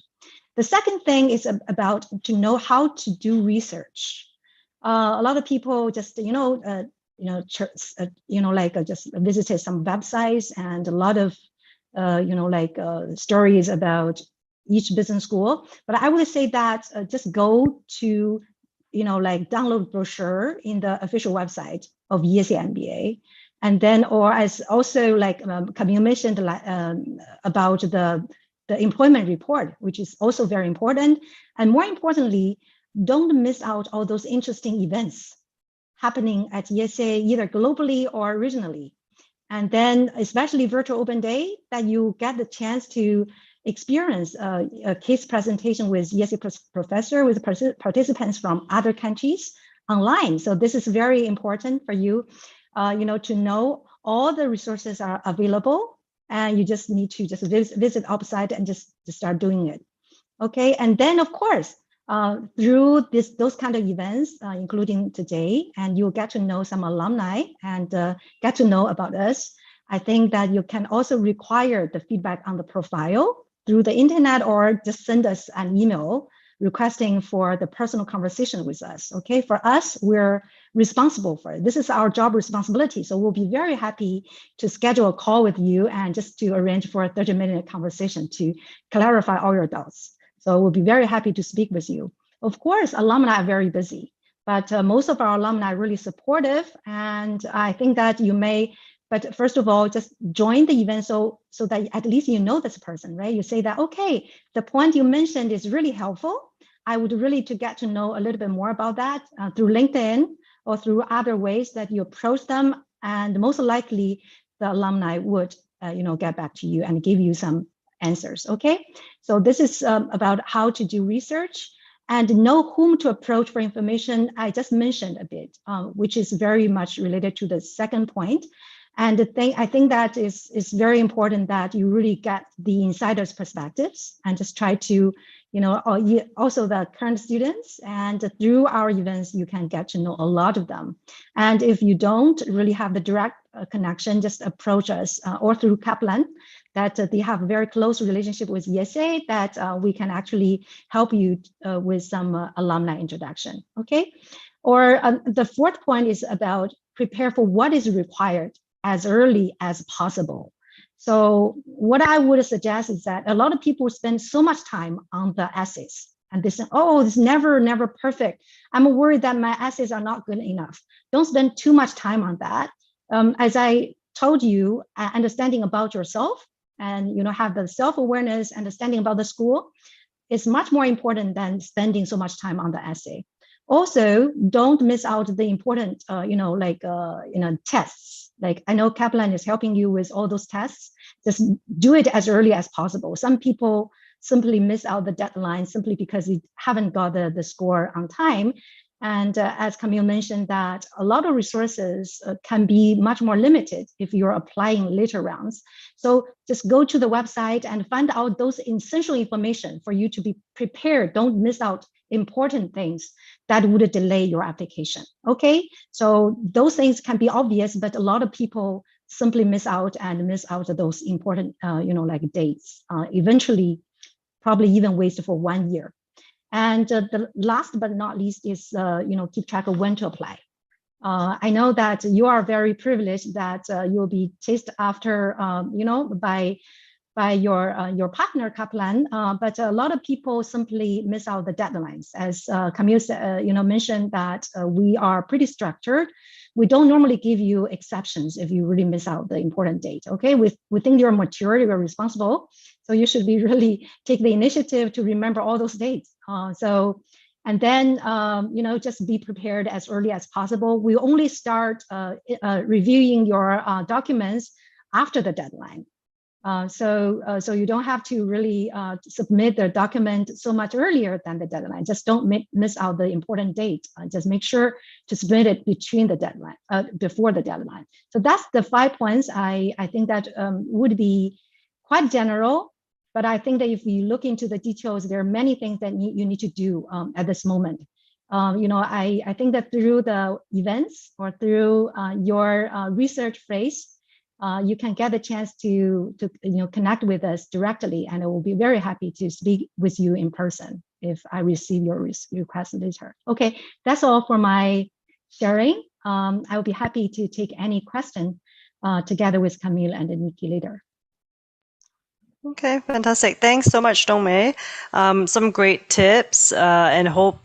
The second thing is about to know how to do research. A lot of people just, just visited some websites and a lot of, stories about each business school. But I would say that just go to, download brochure in the official website of IESE MBA. And then, or as also like Camille mentioned about the employment report, which is also very important. And more importantly, don't miss out all those interesting events happening at IESE, either globally or regionally. And then especially Virtual Open Day, that you get the chance to experience a case presentation with IESE professor, with participants from other countries online. So this is very important for you, to know all the resources are available, and you just need to just visit upside and just start doing it. Okay, and then of course, through those kind of events, including today, and you'll get to know some alumni and get to know about us. I think that you can also require the feedback on the profile through the internet, or just send us an email requesting for the personal conversation with us. Okay, for us, we're responsible for it. This is our job responsibility. So we'll be very happy to schedule a call with you and just to arrange for a 30-minute conversation to clarify all your doubts. So we'll be very happy to speak with you. Of course, alumni are very busy, but most of our alumni are really supportive. And I think that you may, but first of all, just join the event so that at least you know this person, right? You say that, okay, the point you mentioned is really helpful. I would really to get to know a little bit more about that through LinkedIn or through other ways that you approach them. And most likely the alumni would get back to you and give you some answers, okay? So this is about how to do research and know whom to approach for information. I just mentioned a bit, which is very much related to the second point. And I think that is very important that you really get the insider's perspectives and just try to, also the current students, and through our events, you can get to know a lot of them. And if you don't really have the direct connection, just approach us or through Kaplan, that they have a very close relationship with IESE, that we can actually help you with some alumni introduction, okay? Or the fourth point is about prepare for what is required as early as possible. So what I would suggest is that a lot of people spend so much time on the essays and they say, oh, it's never perfect. I'm worried that my essays are not good enough. Don't spend too much time on that. As I told you, understanding about yourself and have the self-awareness, understanding about the school is much more important than spending so much time on the essay. Also, don't miss out the important, tests. Like I know Kaplan is helping you with all those tests. Just do it as early as possible. Some people simply miss out the deadline simply because they haven't got the score on time. And as Camille mentioned, that a lot of resources can be much more limited if you're applying later rounds. So just go to the website and find out those essential information for you to be prepared. Don't miss out important things that would delay your application. Okay, so those things can be obvious, but a lot of people simply miss out those important, dates. Eventually, probably even waste for 1 year. And the last but not least is, keep track of when to apply. I know that you are very privileged that you'll be chased after, by your partner Kaplan, but a lot of people simply miss out the deadlines. As Camille mentioned that we are pretty structured. We don't normally give you exceptions if you really miss out the important date. Okay, we think you're mature, you're responsible, so you should be really take the initiative to remember all those dates. And then just be prepared as early as possible. We only start reviewing your documents after the deadline. So you don't have to really submit the document so much earlier than the deadline. Just don't miss out the important date. Just make sure to submit it between the deadline, before the deadline. So that's the 5 points. I think that would be quite general, but I think that if you look into the details, there are many things that you need to do at this moment. I think that through the events or through your research phase, you can get a chance to connect with us directly, and I will be very happy to speak with you in person if I receive your request later. Okay, that's all for my sharing. I will be happy to take any question together with Camille and Nikki later. Okay, fantastic. Thanks so much, Dongmei. Some great tips, and hope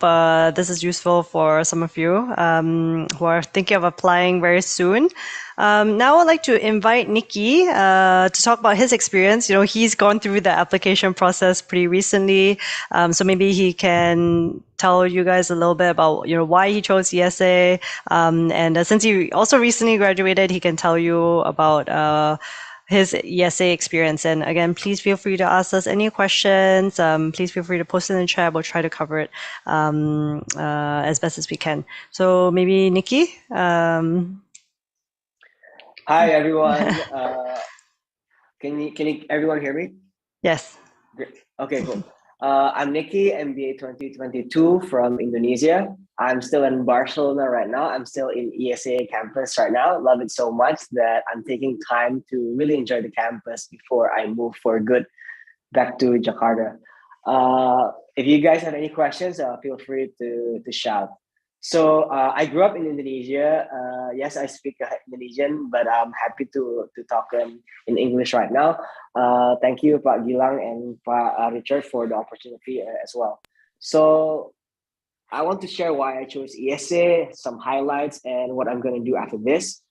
this is useful for some of you who are thinking of applying very soon. Now I'd like to invite Nikki to talk about his experience. He's gone through the application process pretty recently, so maybe he can tell you guys a little bit about why he chose IESE, and since he also recently graduated, he can tell you about his IESE experience. And again, please feel free to ask us any questions. Please feel free to post in the chat. We'll try to cover it as best as we can. So maybe Nikki. Hi everyone. Can everyone hear me? Yes. Great. Okay, cool. I'm Nicky, MBA 2022 from Indonesia. I'm still in Barcelona right now. I'm still in IESE campus right now. Love it so much that I'm taking time to really enjoy the campus before I move for good back to Jakarta. If you guys have any questions, feel free to shout. So I grew up in Indonesia. Yes, I speak Indonesian, but I'm happy to talk in English right now. Thank you, Pak Gilang and Pak Richard, for the opportunity as well. So I want to share why I chose IESE, some highlights, and what I'm going to do after this.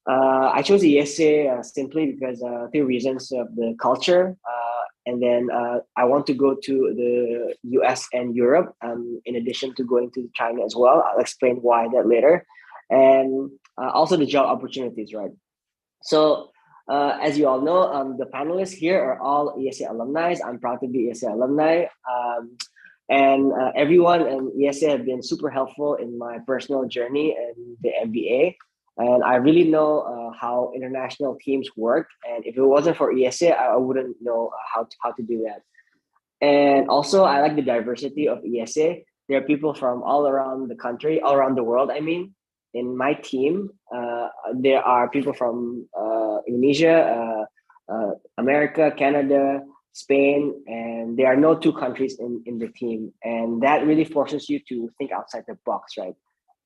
I chose IESE simply because 3 reasons of the culture. And then I want to go to the US and Europe, in addition to going to China as well. I'll explain why that later. And also the job opportunities, right? So as you all know, the panelists here are all IESE alumni. I'm proud to be IESE alumni. And everyone in IESE have been super helpful in my personal journey and the MBA. And I really know how international teams work. And if it wasn't for IESE, I wouldn't know how to do that. And also, I like the diversity of IESE. There are people from all around the country, all around the world, I mean. In my team, there are people from Indonesia, America, Canada, Spain, and there are no 2 countries in the team. And that really forces you to think outside the box, right?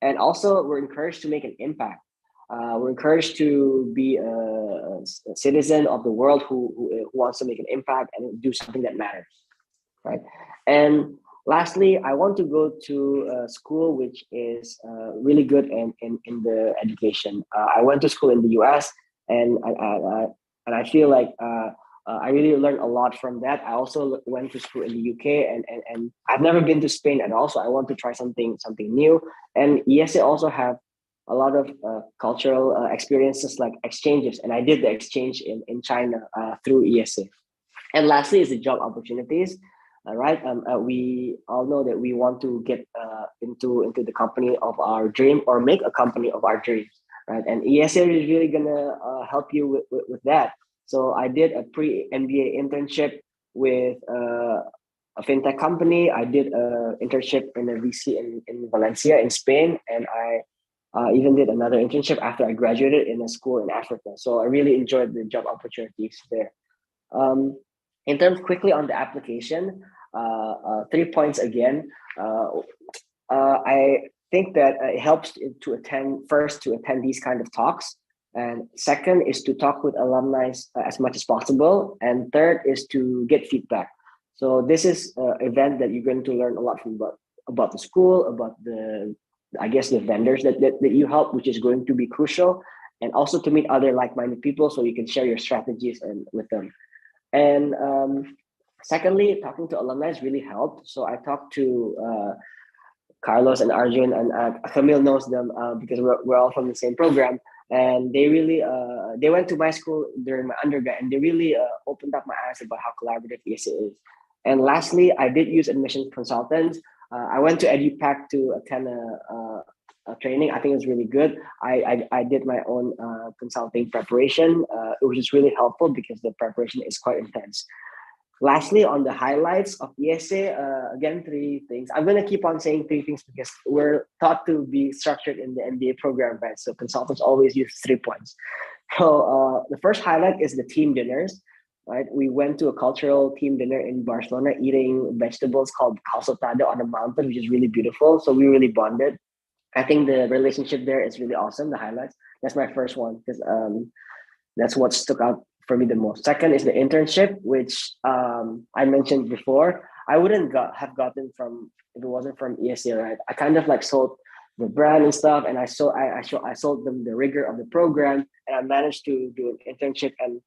And also, we're encouraged to make an impact. We're encouraged to be a citizen of the world who wants to make an impact and do something that matters, right? And lastly, I want to go to a school which is really good in the education. I went to school in the US, and I feel like I really learned a lot from that. I also went to school in the UK, and I've never been to Spain at all, so I want to try something new. And IESE also have a lot of cultural experiences like exchanges, and I did the exchange in China through IESE. And lastly is the job opportunities. Right, we all know that we want to get into the company of our dream, or make a company of our dreams, right? And IESE is really gonna help you with that. So I did a pre-MBA internship with a fintech company. I did an internship in a VC in Valencia in Spain, and I even did another internship after I graduated in a school in Africa. So I really enjoyed the job opportunities there. In terms quickly on the application, 3 points again. I think that it helps to attend these kind of talks. And second is to talk with alumni as much as possible. And third is to get feedback. So this is an event that you're going to learn a lot from about the school, about the vendors that you help, which is going to be crucial. And also to meet other like-minded people so you can share your strategies with them. And secondly, talking to alumni really helped. So I talked to Carlos and Arjun, and Camille knows them because we're all from the same program. And they really, they went to my school during my undergrad, and they really opened up my eyes about how collaborative IESE is. And lastly, I did use admissions consultants. I went to Edupac to attend a training. I think it was really good. I did my own consulting preparation, which is really helpful because the preparation is quite intense. Lastly, on the highlights of IESE, again, 3 things. I'm going to keep on saying 3 things because we're taught to be structured in the MBA program, right? So consultants always use 3 points. So the first highlight is the team dinners, right? We went to a cultural team dinner in Barcelona, eating vegetables called calçotada on a mountain, which is really beautiful. So we really bonded. I think the relationship there is really awesome, the highlights. That's my first one because that's what stuck out for me the most. Second is the internship, which I mentioned before. I wouldn't have gotten from if it wasn't from IESE, right? I kind of like sold the brand and stuff, and I sold them the rigor of the program, and I managed to do an internship and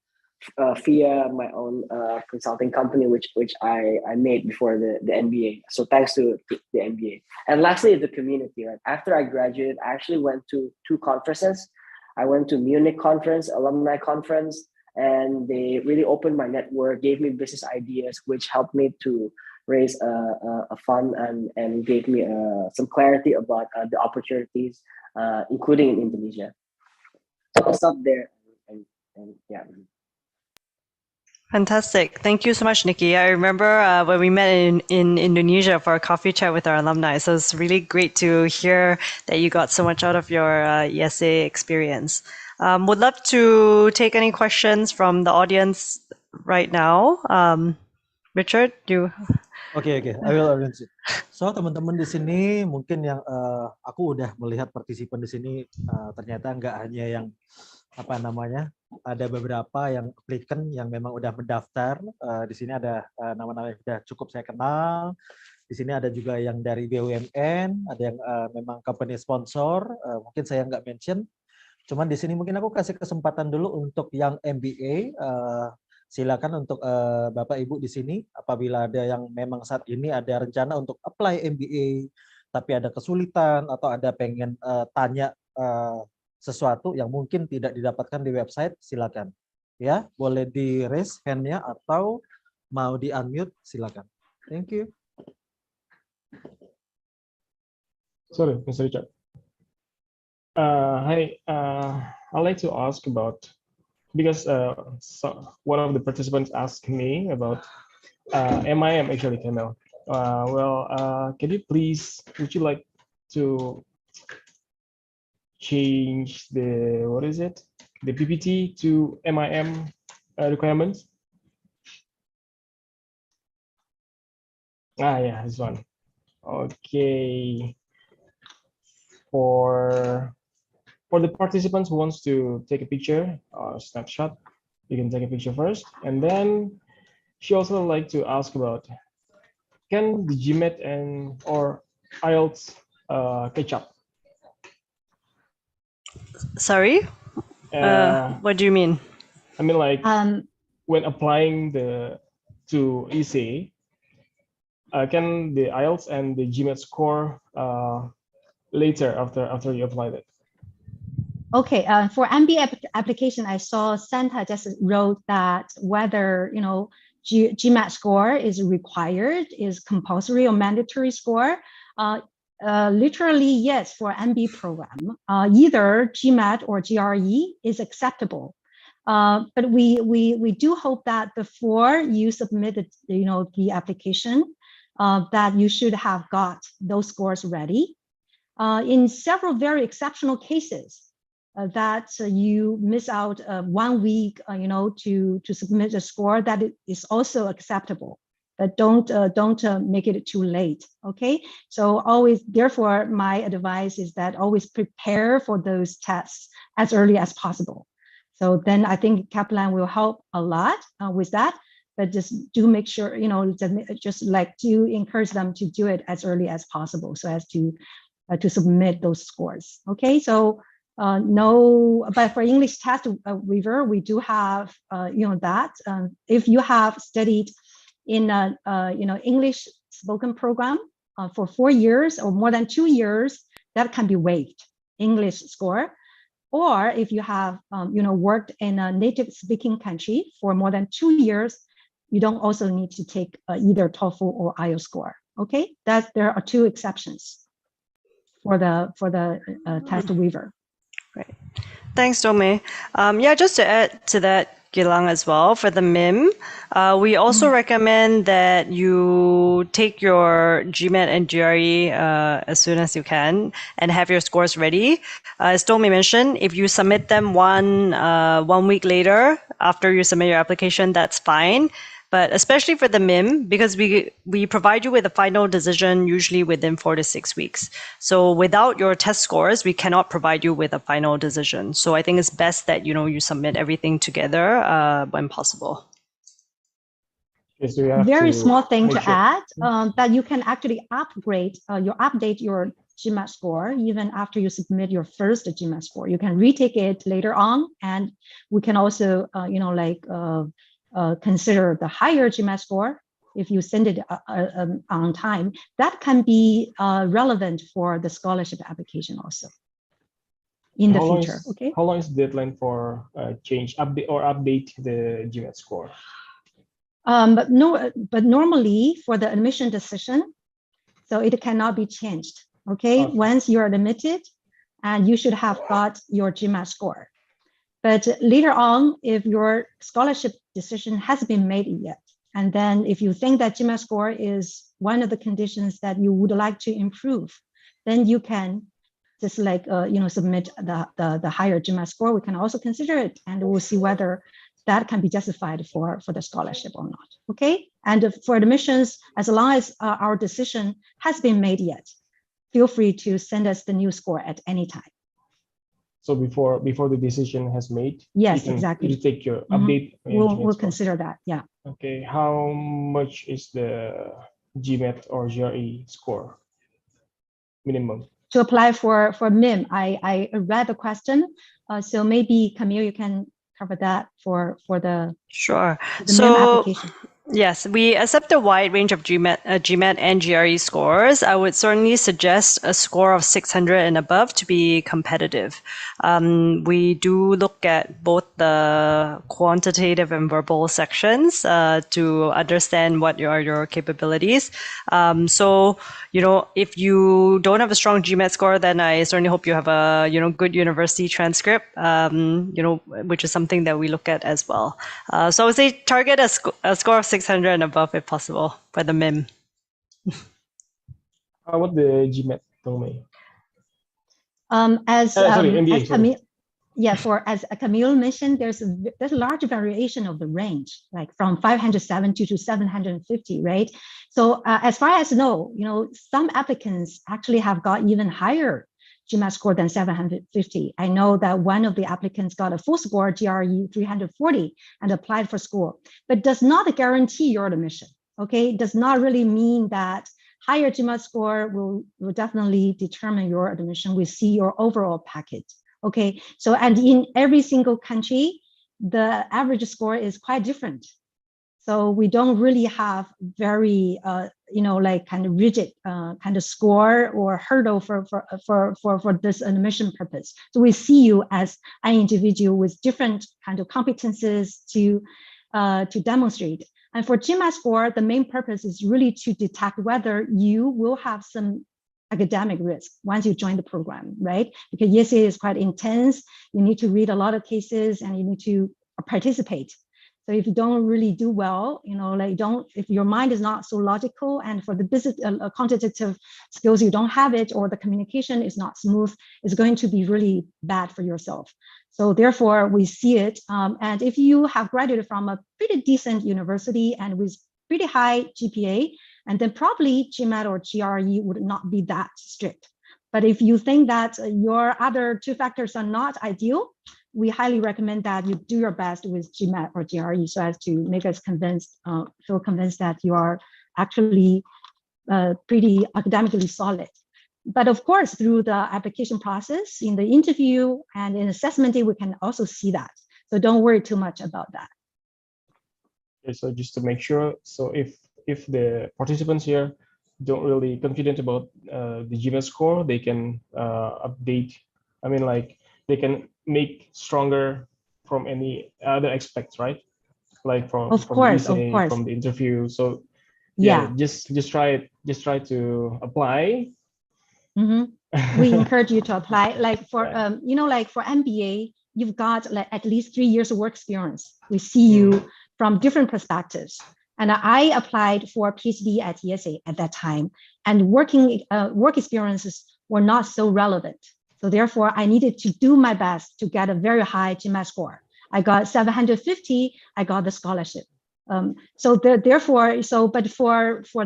via my own consulting company, which I made before the MBA. So thanks to the MBA. And lastly is the community, right? After I graduated, I actually went to 2 conferences. I went to Munich conference, alumni conference, and they really opened my network, gave me business ideas, which helped me to raise a fund and gave me some clarity about the opportunities, including in Indonesia. So I'll stop there. And yeah. Fantastic. Thank you so much, Nikki. I remember when we met in Indonesia for a coffee chat with our alumni. So it's really great to hear that you got so much out of your IESE experience. Would love to take any questions from the audience right now. Richard, you... Oke, I will arrange it. So teman-teman di sini mungkin yang aku udah melihat partisipan di sini ternyata nggak hanya yang ada beberapa yang applicant yang memang udah mendaftar. Di sini ada nama-nama yang sudah cukup saya kenal. Di sini ada juga yang dari BUMN, ada yang memang company sponsor. Mungkin saya nggak mention. Cuman di sini mungkin aku kasih kesempatan dulu untuk yang MBA. Silakan untuk Bapak Ibu di sini, apabila ada yang memang saat ini ada rencana untuk apply MBA, tapi ada kesulitan atau ada pengen tanya sesuatu yang mungkin tidak didapatkan di website, silakan. Ya, boleh di raise hand-nya atau mau di unmute, silakan. Thank you. Sorry, Mr. Richard. Hi, I'd like to ask about, because one of the participants asked me about MIM actually, Kamel. Can you please, would you like to change the, the PPT to MIM requirements? Yeah, this one. Okay. For the participants who wants to take a picture or snapshot, you can take a picture first. And then she also like to ask about, can the GMAT and or IELTS catch up? Sorry? What do you mean? I mean, like when applying to IESE, can the IELTS and the GMAT score later after you apply it? Okay, for MBA application, I saw Santa just wrote that whether GMAT score is required, is compulsory or mandatory score. Literally, yes, for MBA program, either GMAT or GRE is acceptable. But we do hope that before you submit the application, that you should have got those scores ready. In several very exceptional cases, that you miss out 1 week, to submit a score, that is also acceptable. But don't make it too late. Okay, so always, therefore, my advice is that always prepare for those tests as early as possible. So then I think Kaplan will help a lot with that. But just do make sure, just like to encourage them to do it as early as possible, so as to submit those scores. Okay, so. No, but for English test waiver, we do have, that if you have studied in English spoken program for 4 years or more than 2 years, that can be waived, English score. Or if you have, worked in a native speaking country for more than 2 years, you don't also need to take either TOEFL or IELTS score. Okay, there are 2 exceptions for the test waiver. Great. Thanks, Dome. Yeah, just to add to that, Gilang, as well, for the MIM, we also recommend that you take your GMAT and GRE as soon as you can and have your scores ready. As Dome mentioned, if you submit them one week later after you submit your application, that's fine. But especially for the MIM, because we provide you with a final decision usually within 4 to 6 weeks. So without your test scores, we cannot provide you with a final decision. So I think it's best that you submit everything together when possible. Yes, we have very small thing to add, that you can actually update your GMAT score even after you submit your first GMAT score. You can retake it later on, and we can also consider the higher GMAT score if you send it on time. That can be relevant for the scholarship application also in the future. Okay. How long is the deadline for update the GMAT score? But normally for the admission decision, so it cannot be changed. Okay, once you are admitted, and you should have got your GMAT score. But later on, if your scholarship decision has been made yet. And then if you think that GMAT score is one of the conditions that you would like to improve, then you can just like, submit the higher GMAT score. We can also consider it, and we'll see whether that can be justified for the scholarship or not. Okay. And for admissions, as long as our decision has been made yet, feel free to send us the new score at any time. So before the decision has made, yes, you exactly. You take your update. We'll consider that. Yeah. Okay. How much is the GMAT or GRE score minimum? To apply for MIM, I read the question, so maybe Camille, you can cover that for the MIM application. Yes, we accept a wide range of GMAT and GRE scores. I would certainly suggest a score of 600 and above to be competitive. We do look at both the quantitative and verbal sections to understand what are your capabilities. So, if you don't have a strong GMAT score, then I certainly hope you have a good university transcript, which is something that we look at as well. So I would say target a score of 600 and above if possible for the MIM. How about the GMAT, Tongmei? As Camille, as Camille mentioned, there's a large variation of the range, like from 570 to 750, right? So as far as I know, some applicants actually have got even higher GMAT score than 750. I know that one of the applicants got a full score, GRE 340, and applied for school, but does not guarantee your admission, okay? It does not really mean that higher GMAT score will definitely determine your admission. We see your overall package, okay? So, and in every single country, the average score is quite different. So we don't really have very, kind of rigid kind of score or hurdle for this admission purpose. So we see you as an individual with different kind of competences to demonstrate. And for GMAT score, the main purpose is really to detect whether you will have some academic risk once you join the program, right? Because IESE is quite intense. You need to read a lot of cases and you need to participate. So if you don't really do well, if your mind is not so logical, and for the business quantitative skills, you don't have it, or the communication is not smooth, it's going to be really bad for yourself. So therefore we see it. And if you have graduated from a pretty decent university and with pretty high GPA, and then probably GMAT or GRE would not be that strict. But if you think that your other two factors are not ideal, we highly recommend that you do your best with GMAT or GRE so as to make us feel convinced that you are actually pretty academically solid. But of course, through the application process, in the interview and in assessment day, we can also see that. So don't worry too much about that. Okay, so just to make sure, so if the participants here don't really confident about the GMAT score, they can update. They can make stronger from any other aspects, right? Like from the interview. So yeah, just try to apply. Mm-hmm. We encourage you to apply. Like for for MBA, you've got like at least 3 years of work experience. We see you from different perspectives. And I applied for PhD at IESE at that time, and work experiences were not so relevant. So therefore, I needed to do my best to get a very high GMAT score. I got 750. I got the scholarship. But for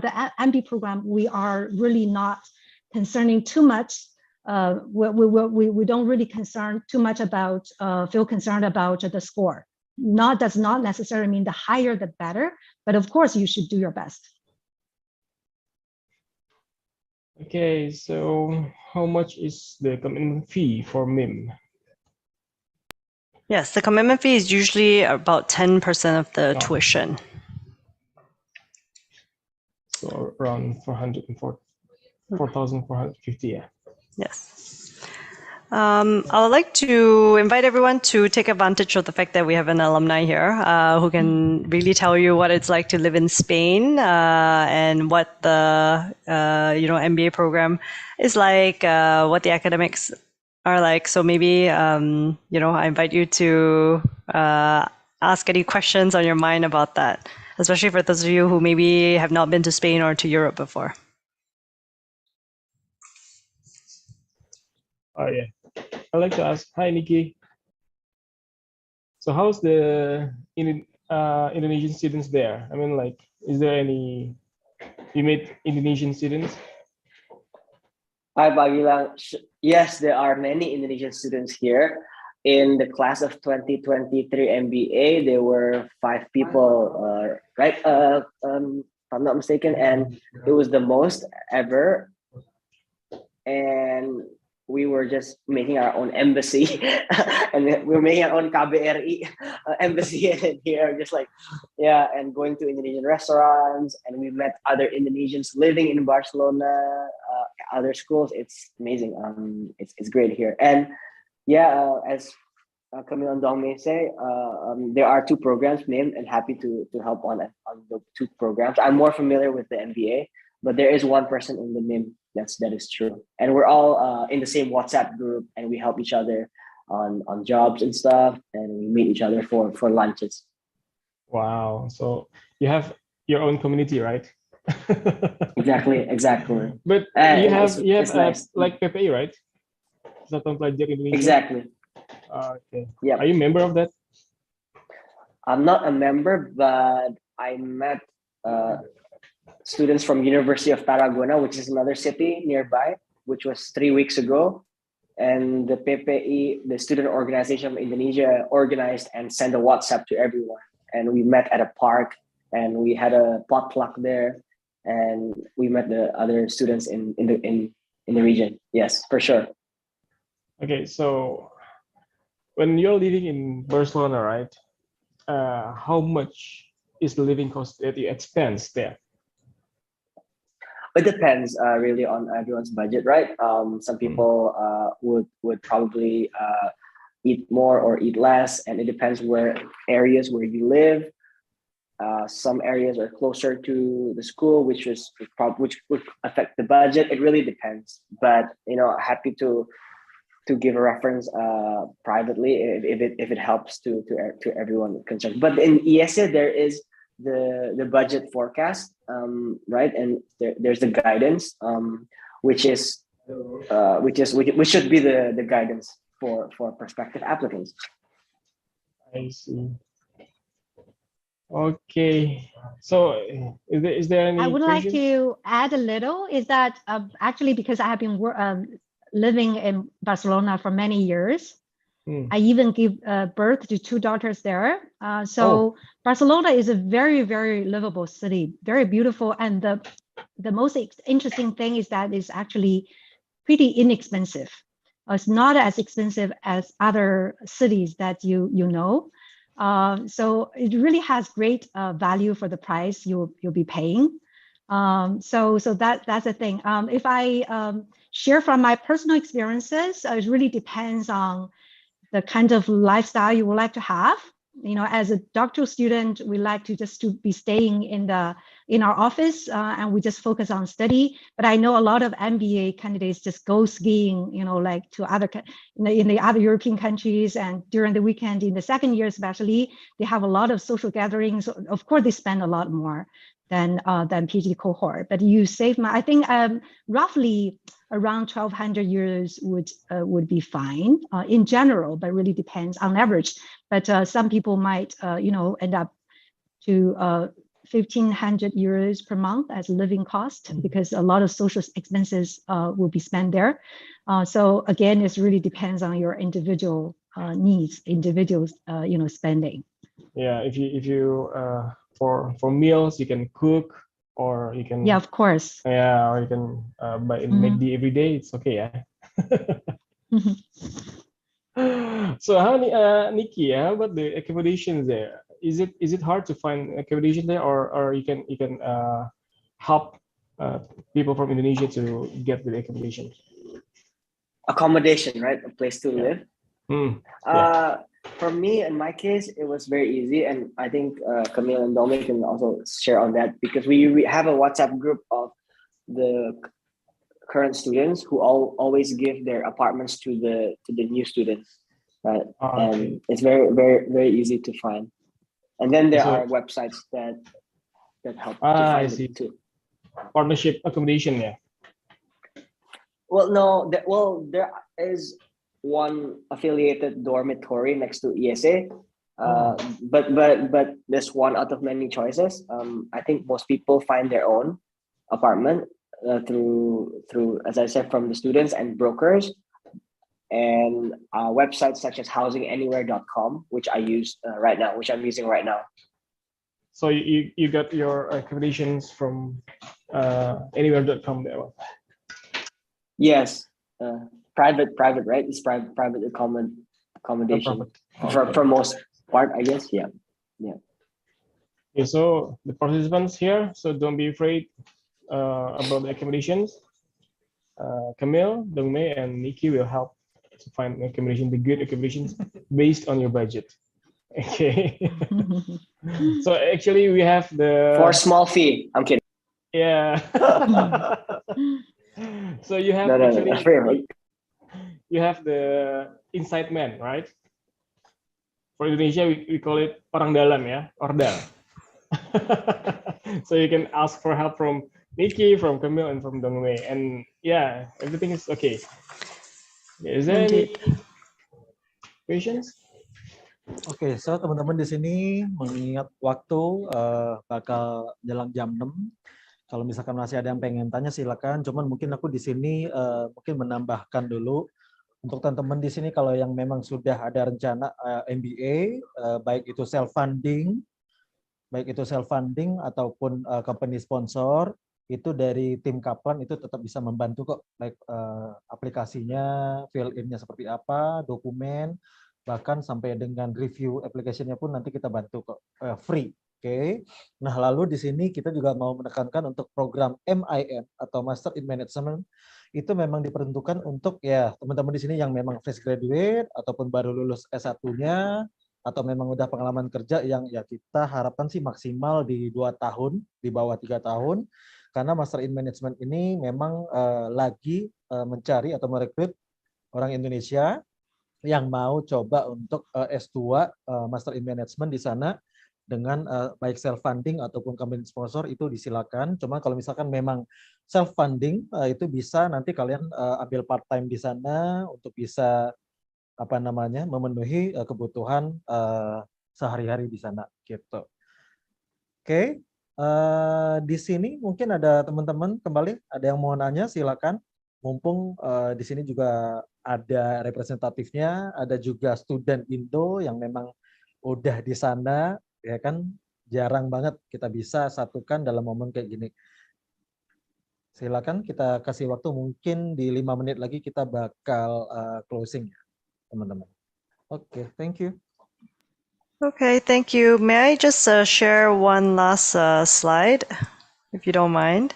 the MB program, we are really not concerning too much. We don't really feel concerned about the score. Does not necessarily mean the higher the better, but of course you should do your best. Okay, so how much is the commitment fee for MIM? Yes, the commitment fee is usually about 10% of the tuition. So around 4,450, yeah. Yes. I would like to invite everyone to take advantage of the fact that we have an alumni here who can really tell you what it's like to live in Spain and what the MBA program is like, what the academics are like. So maybe I invite you to ask any questions on your mind about that, especially for those of you who maybe have not been to Spain or to Europe before. Oh yeah, I'd like to ask. Hi, Nikki. So how's the Indonesian students there? I mean, like, is there any? You meet Indonesian students? Hi, Bagilang. Yes, there are many Indonesian students here. In the class of 2023 MBA, there were 5 people, right? If I'm not mistaken, and it was the most ever. And we were just making our own embassy, and we were making our own KBRI embassy in here, just like, yeah, and going to Indonesian restaurants, and we met other Indonesians living in Barcelona, other schools. It's amazing. It's great here, and yeah, as Camille and Dong may say, there are 2 programs named, and happy to help on the 2 programs. I'm more familiar with the MBA, but there is 1 person in the MIM. That is true, and we're all in the same WhatsApp group, and we help each other on jobs and stuff, and we meet each other for lunches. Wow! So you have your own community, right? Exactly. But you have nice. like PPI, right? Satuan Pelajar Indonesia. Exactly. Okay. Yeah. Are you a member of that? I'm not a member, but I met students from University of Tarragona, which is another city nearby, which was 3 weeks ago. And the PPI, the student organization of Indonesia, organized and sent a WhatsApp to everyone. And we met at a park, and we had a potluck there, and we met the other students in the region. Yes, for sure. Okay, so when you're living in Barcelona, right? How much is the living cost that you expense there? It depends really on everyone's budget, right? Some people would probably eat more or eat less, and it depends areas where you live. Some areas are closer to the school, which would affect the budget. It really depends, but happy to give a reference privately if it helps to everyone concerned. But in IESE there is the budget forecast, right? And there's the guidance, which should be the guidance for prospective applicants. I see. Okay, so is there any? I would like to add a little. Is that actually because I have been living in Barcelona for many years. I even give birth to 2 daughters there. So Barcelona is a very, very livable city, very beautiful. And the most interesting thing is that it's actually pretty inexpensive. It's not as expensive as other cities that you know. So it really has great value for the price you'll be paying. So that's the thing. If I share from my personal experiences, it really depends on the kind of lifestyle you would like to have. As a doctoral student, we like to be staying in our office, and we just focus on study. But I know a lot of MBA candidates just go skiing, like to in the other European countries, and during the weekend in the second year especially, they have a lot of social gatherings. Of course, they spend a lot more than PhD cohort. But you save I think roughly around 1,200 euros would be fine in general, but really depends on average. But some people might end up to 1,500 euros per month as living cost, because a lot of social expenses will be spent there. So again, it really depends on your individual needs, individuals spending. Yeah, if you for meals you can cook, or you can, of course, or you can make the every day. It's okay, yeah. So how Nikki, how about the accommodations there? Is it hard to find accommodation there, or you can help people from Indonesia to get the accommodation? Accommodation, right? A place to live. For me, in my case, it was very easy, and I think Camille and Dominic can also share on that, because we have a WhatsApp group of the current students who always give their apartments to the new students, right? And it's very, very, very easy to find. And then there So- are websites that help to I find see. it too. Partnership accommodation, yeah. Well, no, there is one affiliated dormitory next to IESE, but there's one out of many choices. I think most people find their own apartment through, as I said, from the students and brokers, and websites such as housinganywhere.com, which I use right now, which I'm using right now. So you got your accommodations from anywhere.com there. Yes, private, right? It's private accommodation for most part, I guess. Yeah. Okay, so the participants here, so don't be afraid about the accommodations. Camille, Dongmei, and Nikki will help to find accommodation, the good accommodations based on your budget. Okay. So actually, we have the For a small fee. I'm kidding. yeah. So you have No. actually you have the inside man, right? For Indonesia, we call it orang dalam, ya, ordal. So you can ask for help from Nikki, from Camille, and from Dongmei, and yeah, everything is okay. Is there any questions? Oke, so teman-teman di sini mengingat waktu bakal jelang jam 6. Kalau misalkan masih ada yang pengen tanya silakan. Cuman mungkin aku di sini mungkin menambahkan dulu untuk teman-teman di sini kalau yang memang sudah ada rencana MBA, baik itu self funding ataupun company sponsor, itu dari tim Kaplan itu tetap bisa membantu kok, baik aplikasinya, fill in-nya seperti apa, dokumen, bahkan sampai dengan review application-nya pun nanti kita bantu kok, free. Oke. Nah, lalu di sini kita juga mau menekankan untuk program MIN atau Master in Management itu memang diperuntukkan untuk ya teman-teman di sini yang memang fresh graduate ataupun baru lulus S1-nya atau memang udah pengalaman kerja yang ya kita harapkan sih maksimal di 2 tahun, di bawah 3 tahun. Karena Master in Management ini memang lagi mencari atau merekrut orang Indonesia yang mau coba untuk S2 Master in Management di sana dengan baik self funding ataupun company sponsor itu disilakan. Cuma kalau misalkan memang self funding itu bisa nanti kalian ambil part time di sana untuk bisa memenuhi kebutuhan sehari-hari di sana gitu. Oke. Di sini mungkin ada teman-teman kembali ada yang mau nanya silakan. Mumpung di sini juga ada representatifnya, ada juga student Indo yang memang udah di sana, ya kan jarang banget kita bisa satukan dalam momen kayak gini. Silakan kita kasih waktu mungkin di 5 menit lagi kita bakal closing ya teman-teman. Oke, thank you. Okay, thank you. May I just share one last slide, if you don't mind?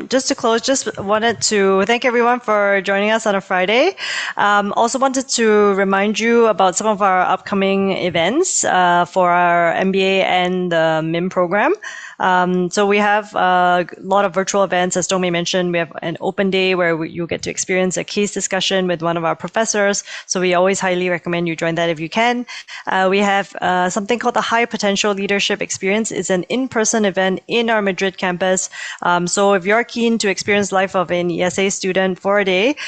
Just to close, just wanted to thank everyone for joining us on a Friday. Also wanted to remind you about some of our upcoming events for our MBA and the MIM program. So we have a lot of virtual events, as Domi mentioned. We have an open day where you get to experience a case discussion with one of our professors. So we always highly recommend you join that if you can. We have something called the High Potential Leadership Experience. It's an in-person event in our Madrid campus. So if you're keen to experience life of an ESA student for a day,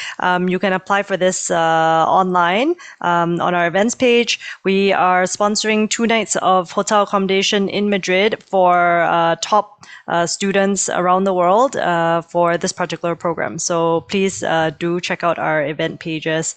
you can apply for this online on our events page. We are sponsoring 2 nights of hotel accommodation in Madrid for top students around the world for this particular program. So please do check out our event pages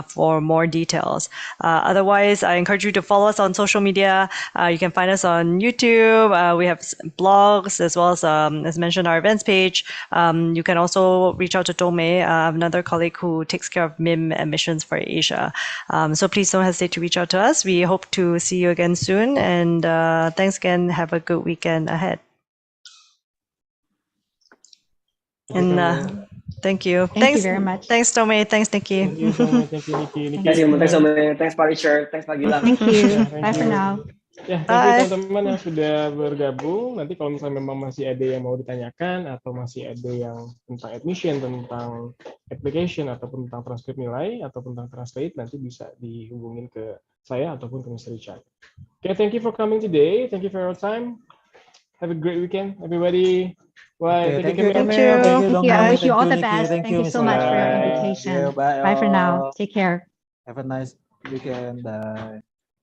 for more details. Otherwise, I encourage you to follow us on social media. You can find us on YouTube. We have blogs as well as mentioned, our events page. You can also reach out to Tome, another colleague who takes care of MIM admissions for Asia. So please don't hesitate to reach out to us. We hope to see you again soon. And thanks again. Have a good weekend ahead. And thank you. Thank you very much. Thanks, Tome. Thanks, Nikki. Thank you, Tome. Thank you, Nikki. Thanks, Pak Richard. Thanks, Pak Gilang. Thank you. Yeah, Bye for now. Ya, thank you teman-teman yang sudah bergabung. Nanti kalau misalnya memang masih ada yang mau ditanyakan atau masih ada yang tentang admission, tentang application, ataupun tentang transkrip nilai, atau tentang translate, nanti bisa dihubungin ke saya ataupun ke Mr. Richard. Okay, thank you for coming today. Thank you for your time. Have a great weekend, everybody. Bye. Okay, thank Camille. you, Camille. Thank you, Thank you. I Donghae. wish you Thank all you, the Nikki. best. Thank Thank you so Mr. much for your Rai. invitation. Yeah, bye Bye for now. all. Take care. Have a nice weekend. Bye.